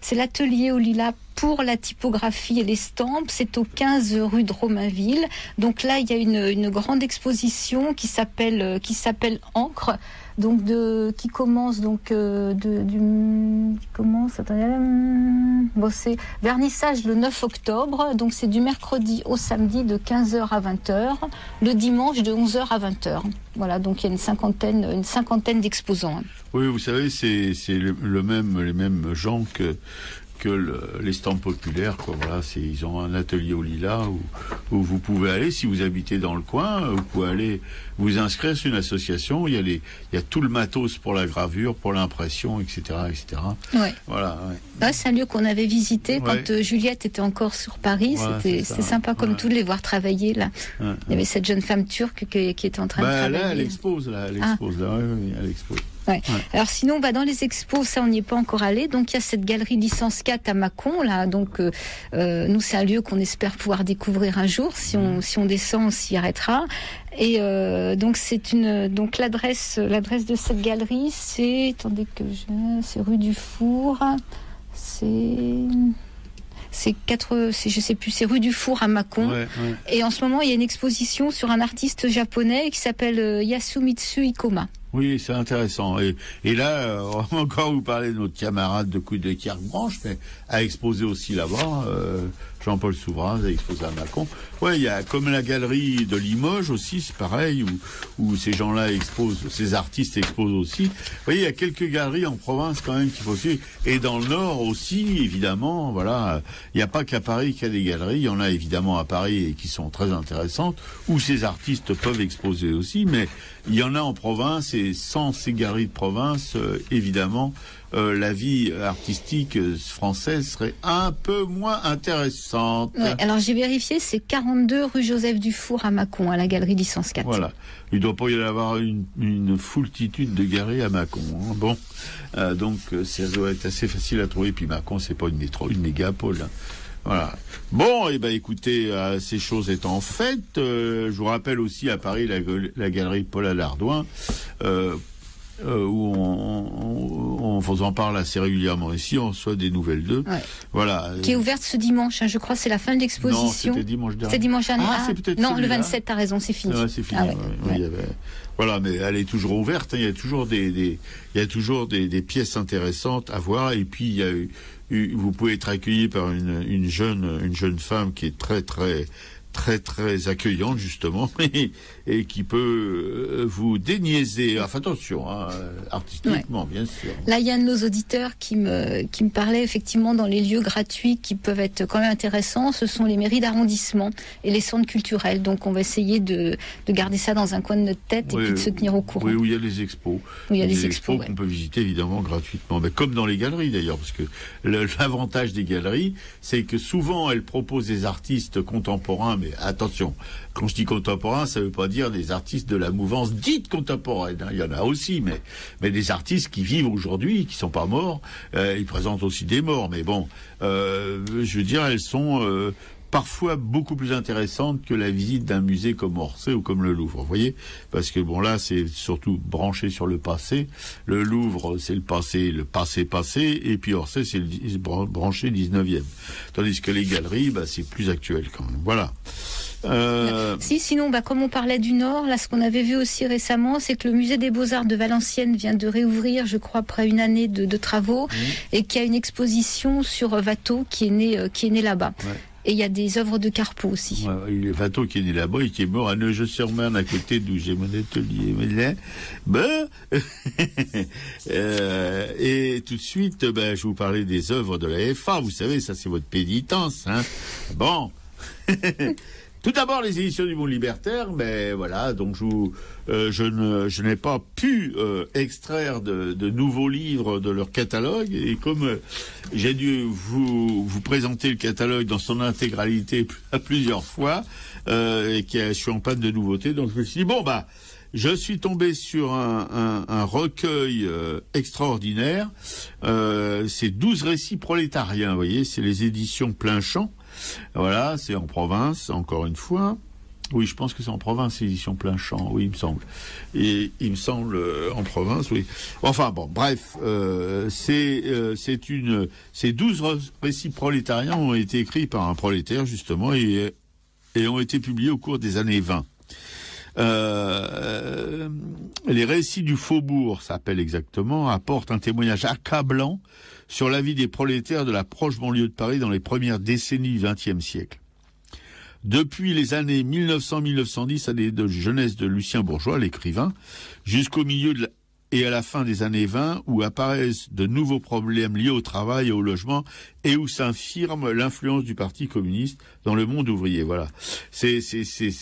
c'est l'atelier au Lilas pour la typographie et l'estampe, c'est au 15 rue de Romainville. Donc là, il y a une grande exposition qui s'appelle Encre. Donc qui commence c'est vernissage le 9 octobre, donc c'est du mercredi au samedi de 15h à 20h, le dimanche de 11h à 20h. Voilà, donc il y a une cinquantaine d'exposants. Oui, vous savez, c'est les mêmes gens que l'estampe populaire, quoi. Voilà, ils ont un atelier au Lilas où vous pouvez aller, si vous habitez dans le coin, vous pouvez aller vous inscrire sur une association. Il y a tout le matos pour la gravure, pour l'impression, etc., etc. Ouais. Voilà. Ouais. Ah, c'est un lieu qu'on avait visité quand Juliette était encore sur Paris. Ouais, c'est sympa comme tout de les voir travailler là. Ouais. Il y avait cette jeune femme turque qui était en train de travailler. Là, elle expose. Oui, elle expose. Ouais. Ouais. Alors sinon, dans les expos, ça on n'y est pas encore allé. Donc il y a cette galerie licence 4 à Mâcon là. Donc nous c'est un lieu qu'on espère pouvoir découvrir un jour. Si on descend, on s'y arrêtera. Et donc donc l'adresse de cette galerie, c'est rue du Four. C'est rue du Four à Mâcon. Ouais. Et en ce moment, il y a une exposition sur un artiste japonais qui s'appelle Yasumitsu Ikoma. Oui, c'est intéressant. Et là, encore vous parlez de notre camarade de Coude de Kerkbranche, mais a exposé aussi là-bas. Jean-Paul Souvraz a exposé à Mâcon. Ouais, il y a comme la galerie de Limoges aussi, c'est pareil, où ces gens-là exposent, ces artistes exposent aussi. Vous voyez, il y a quelques galeries en province quand même qu'il faut suivre. Et dans le Nord aussi, évidemment, voilà. Il n'y a pas qu'à Paris qu'il y a des galeries. Il y en a évidemment à Paris et qui sont très intéressantes, où ces artistes peuvent exposer aussi. Mais il y en a en province et sans ces galeries de province, évidemment, la vie artistique française serait un peu moins intéressante. Ouais, alors j'ai vérifié, c'est 42 rue Joseph Dufour à Mâcon, à la galerie licence 4. Voilà. Il ne doit pas y avoir une foultitude de galeries à Mâcon. Hein. Bon, donc ça doit être assez facile à trouver. Puis Mâcon, c'est pas une mégapole. Hein. Voilà. Bon, écoutez, ces choses étant faites, je vous rappelle aussi à Paris la galerie Paul Alardouin, où on vous en parle assez régulièrement ici, on reçoit des nouvelles d'eux. Ouais. Voilà. Qui est ouverte ce dimanche, hein, je crois, c'est la fin de l'exposition. Non, c'était dimanche dernier. C'était dimanche dernier. C'est peut-être non, le 27, t'as raison, c'est fini. Ouais, c'est fini. Voilà, mais elle est toujours ouverte. Hein, il y a toujours des pièces intéressantes à voir. Et puis vous pouvez être accueilli par une jeune femme qui est très très très très accueillante justement et qui peut vous déniaiser. Enfin attention, hein, artistiquement bien sûr. Là il y a un de nos auditeurs qui me parlait effectivement dans les lieux gratuits qui peuvent être quand même intéressants. Ce sont les mairies d'arrondissement et les centres culturels. Donc on va essayer de garder ça dans un coin de notre tête et puis de se tenir au courant. Oui, où il y a les expos. Où il y a des expos qu'on peut visiter évidemment gratuitement. Mais comme dans les galeries d'ailleurs, parce que l'avantage des galeries, c'est que souvent elles proposent des artistes contemporains. Mais attention, quand je dis contemporain, ça ne veut pas dire des artistes de la mouvance dite contemporaine. Hein. Il y en a aussi, mais des artistes qui vivent aujourd'hui, qui sont pas morts. Ils présentent aussi des morts, mais bon, je veux dire, elles sont parfois beaucoup plus intéressantes que la visite d'un musée comme Orsay ou comme le Louvre. Vous voyez, parce que bon là, c'est surtout branché sur le passé. Le Louvre, c'est le passé, et puis Orsay, c'est branché 19e. Tandis que les galeries, c'est plus actuel quand même. Voilà. Sinon, comme on parlait du Nord, là, ce qu'on avait vu aussi récemment, c'est que le musée des Beaux-Arts de Valenciennes vient de réouvrir, je crois, après une année de travaux, et qu'il y a une exposition sur Watteau qui est né là-bas. Ouais. Et il y a des œuvres de Carpeaux aussi. Ouais, il y a Watteau qui est né là-bas et qui est mort à Neugeux-sur-Marne, à côté d'où j'ai mon atelier. Et tout de suite, je vous parlais des œuvres de la FA. Vous savez, ça c'est votre pénitence. Hein. Bon. Tout d'abord, les éditions du Monde Libertaire, mais voilà, donc je n'ai pas pu extraire de nouveaux livres de leur catalogue, et comme j'ai dû vous présenter le catalogue dans son intégralité à plusieurs fois, et je suis en panne de nouveautés, donc je me suis dit, je suis tombé sur un recueil extraordinaire, c'est 12 récits prolétariens, vous voyez, c'est les éditions Plein Champ. Voilà, c'est en province, encore une fois. Oui, je pense que c'est en province, édition plein champ, oui, il me semble. Et il me semble en province, oui. Enfin bon, bref, ces 12 récits prolétariens ont été écrits par un prolétaire, justement, et ont été publiés au cours des années 20. Les récits du faubourg, ça s'appelle exactement, apportent un témoignage accablant sur la vie des prolétaires de la proche banlieue de Paris dans les premières décennies du XXe siècle. Depuis les années 1900-1910, années de jeunesse de Lucien Bourgeois, l'écrivain, jusqu'au milieu et à la fin des années 20, où apparaissent de nouveaux problèmes liés au travail et au logement, et où s'affirme l'influence du Parti communiste dans le monde ouvrier. Voilà. C'est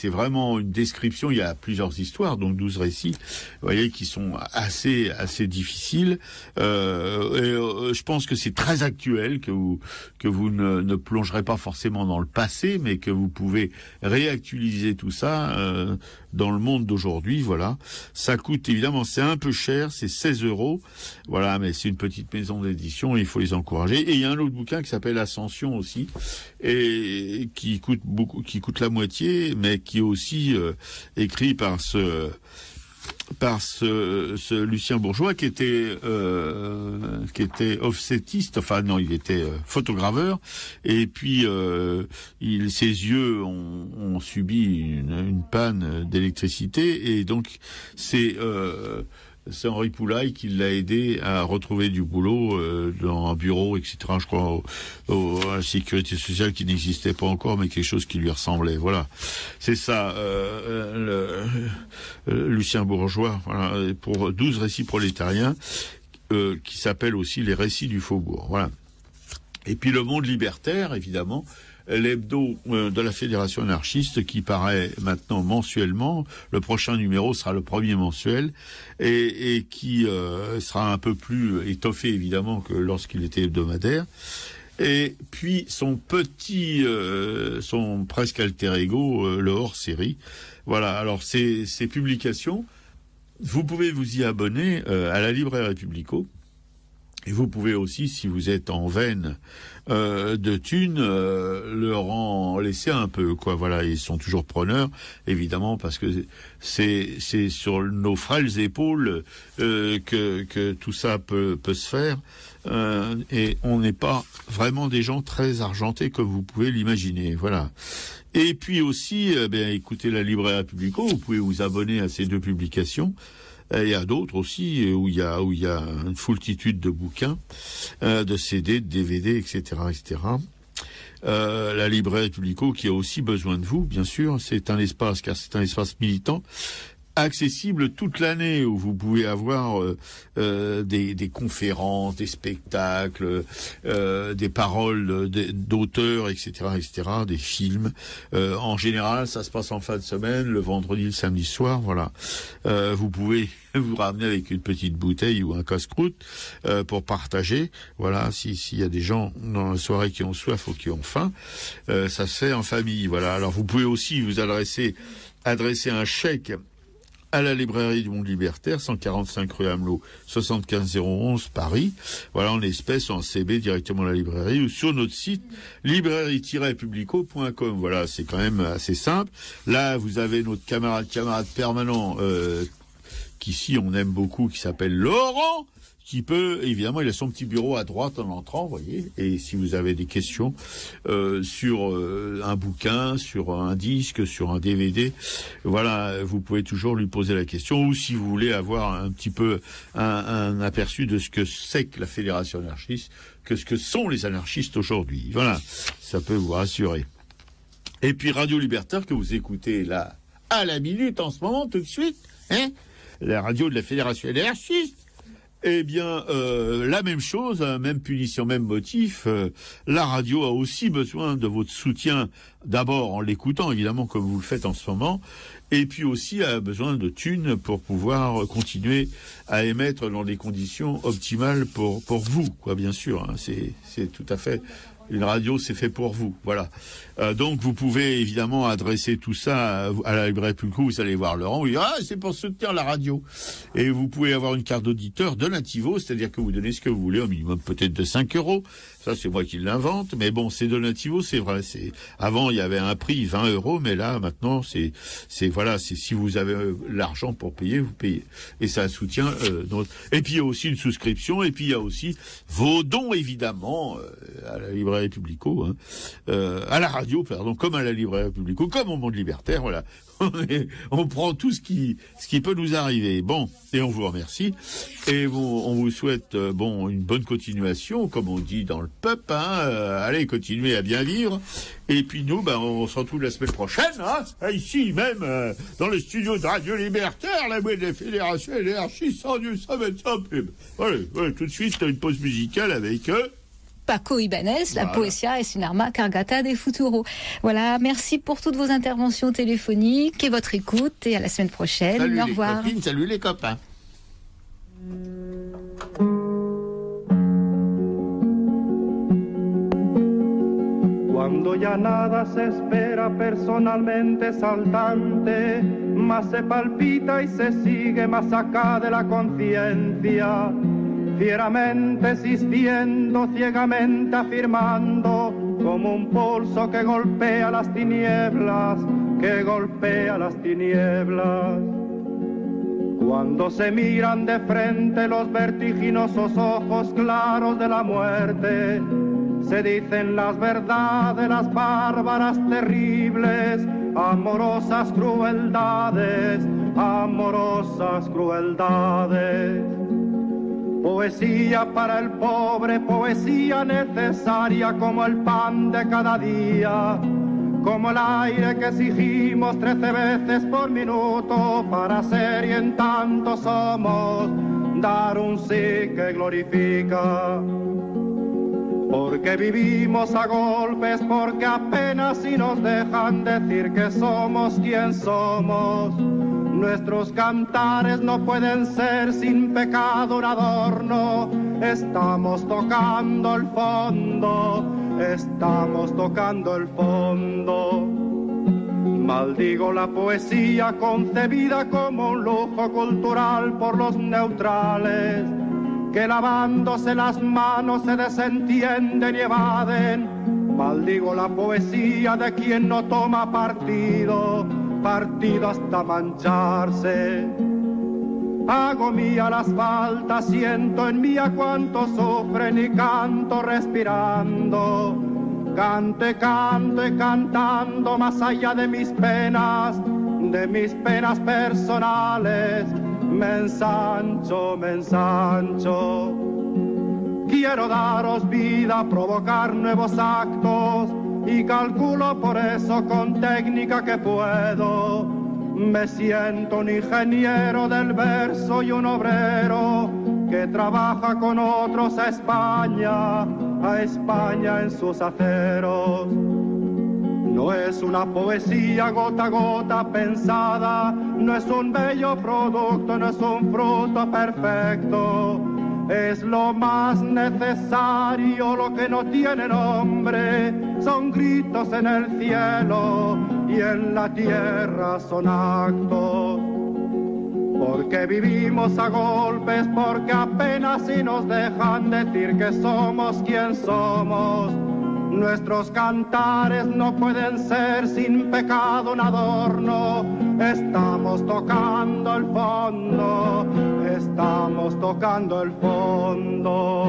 vraiment une description. Il y a plusieurs histoires, donc 12 récits, vous voyez, qui sont assez difficiles. Je pense que c'est très actuel, que vous ne plongerez pas forcément dans le passé, mais que vous pouvez réactualiser tout ça dans le monde d'aujourd'hui. Voilà. Ça coûte, évidemment, c'est un peu cher, c'est 16 €. Voilà, mais c'est une petite maison d'édition, il faut les encourager. Et il y a un autre bouquin qui s'appelle Ascension aussi, et qui coûte la moitié, mais qui est aussi écrit par ce Lucien Bourgeois qui était offsetiste, enfin non, il était photograveur, et puis ses yeux ont subi une panne d'électricité, et donc c'est Henri Poulaille qui l'a aidé à retrouver du boulot dans un bureau, etc. Je crois à la sécurité sociale qui n'existait pas encore, mais quelque chose qui lui ressemblait. Voilà, c'est ça, Lucien Bourgeois. Voilà, pour 12 récits prolétariens qui s'appellent aussi les récits du faubourg. Voilà. Et puis le Monde libertaire, évidemment. L'hebdo de la Fédération anarchiste qui paraît maintenant mensuellement. Le prochain numéro sera le premier mensuel et qui sera un peu plus étoffé évidemment que lorsqu'il était hebdomadaire. Et puis son presque alter ego, le hors-série. Voilà, alors ces publications, vous pouvez vous y abonner à la librairie Publico. Et vous pouvez aussi, si vous êtes en veine de thunes, leur en laisser un peu, quoi. Voilà, ils sont toujours preneurs, évidemment, parce que c'est sur nos frêles épaules que tout ça peut se faire. Et on n'est pas vraiment des gens très argentés comme vous pouvez l'imaginer. Voilà. Et puis aussi, écoutez la librairie Publico, vous pouvez vous abonner à ces 2 publications. Il y a d'autres aussi où il y a une foultitude de bouquins, de CD, de DVD, etc., etc. La librairie Publico qui a aussi besoin de vous, bien sûr. C'est un espace, car c'est un espace militant, accessible toute l'année, où vous pouvez avoir des conférences, des spectacles, des paroles d'auteurs, etc., etc., des films. En général, ça se passe en fin de semaine, le vendredi, le samedi soir. Voilà. Vous pouvez vous ramener avec une petite bouteille ou un casse-croûte pour partager. Voilà, s'il y a des gens dans la soirée qui ont soif ou qui ont faim, ça se fait en famille. Voilà. Alors vous pouvez aussi vous adresser un chèque à la librairie du Monde Libertaire, 145 rue Amelot, 75011 Paris. Voilà, en espèces, en CB, directement à la librairie, ou sur notre site, librairie-publico.com. Voilà, c'est quand même assez simple. Là, vous avez notre camarade permanent, qu'ici on aime beaucoup, qui s'appelle Laurent, qui peut, évidemment, il a son petit bureau à droite en entrant, vous voyez, et si vous avez des questions sur un bouquin, sur un disque, sur un DVD, voilà, vous pouvez toujours lui poser la question, ou si vous voulez avoir un petit peu un aperçu de ce que c'est que la Fédération anarchiste, que ce que sont les anarchistes aujourd'hui. Voilà, ça peut vous rassurer. Et puis Radio Libertaire, que vous écoutez là, à la minute en ce moment, tout de suite, hein, la radio de la Fédération anarchiste. Eh bien, la même chose, même punition, même motif. La radio a aussi besoin de votre soutien, d'abord en l'écoutant, évidemment, comme vous le faites en ce moment, et puis aussi a besoin de thunes pour pouvoir continuer à émettre dans des conditions optimales pour vous, quoi, bien sûr. Hein, c'est tout à fait... Une radio, c'est fait pour vous, voilà. Donc, vous pouvez évidemment adresser tout ça à la librairie Publico. Vous allez voir Laurent, vous dire, c'est pour soutenir la radio. Et vous pouvez avoir une carte d'auditeur de Nativo, c'est-à-dire que vous donnez ce que vous voulez, au minimum peut-être de 5 €. Ça, c'est moi qui l'invente, mais bon, c'est Donativo, c'est vrai. Avant, il y avait un prix 20 €, mais là, maintenant, c'est si vous avez l'argent pour payer, vous payez. Et ça soutient et puis il y a aussi une souscription, et puis il y a aussi vos dons, évidemment, à la librairie Publico, à la radio, pardon, comme à la librairie Publico, comme au Monde Libertaire, voilà. On prend tout ce qui peut nous arriver. Bon, et on vous remercie. Et on vous souhaite une bonne continuation, comme on dit dans le peuple. Allez, continuez à bien vivre. Et puis nous, on se retrouve la semaine prochaine, ici même, dans le studio de Radio Libertaire, la voix de la Fédération anarchiste, sans Dieu, ça va être sans pub. Allez, tout de suite, une pause musicale avec Paco Ibanez, la Poesia es une arma cargata des futuro. Voilà, merci pour toutes vos interventions téléphoniques et votre écoute, et à la semaine prochaine. Salut au revoir. Les copines, salut les copains. Cuando ya nada se espera personalmente saltante, más se palpita y se sigue más acá de la conciencia. Fieramente existiendo, ciegamente afirmando, como un pulso que golpea las tinieblas, que golpea las tinieblas. Cuando se miran de frente los vertiginosos ojos claros de la muerte, se dicen las verdades, las bárbaras, terribles, amorosas crueldades, amorosas crueldades. Poesía para el pobre, poesía necesaria como el pan de cada día, como el aire que exigimos 13 veces por minuto para ser y en tanto somos, dar un sí que glorifica. Porque vivimos a golpes, porque apenas si nos dejan decir que somos quien somos. Nuestros cantares no pueden ser sin pecado un adorno. Estamos tocando el fondo, estamos tocando el fondo. Maldigo la poesía concebida como un lujo cultural por los neutrales, que lavándose las manos se desentienden y evaden. Maldigo la poesía de quien no toma partido, partido hasta mancharse. Hago mía las faltas, siento en mí a cuantos sufren y canto respirando. Cante, canto y cantando más allá de mis penas personales. Me ensancho, me ensancho. Quiero daros vida, provocar nuevos actos, y calculo por eso con técnica que puedo. Me siento un ingeniero del verso y un obrero que trabaja con otros a España en sus aceros. No es una poesía gota a gota pensada, no es un bello producto, no es un fruto perfecto. Es lo más necesario, lo que no tiene nombre, son gritos en el cielo y en la tierra son actos. Porque vivimos a golpes, porque apenas si nos dejan decir que somos quien somos. Nuestros cantares no pueden ser sin pecado un adorno. Estamos tocando el fondo, estamos tocando el fondo.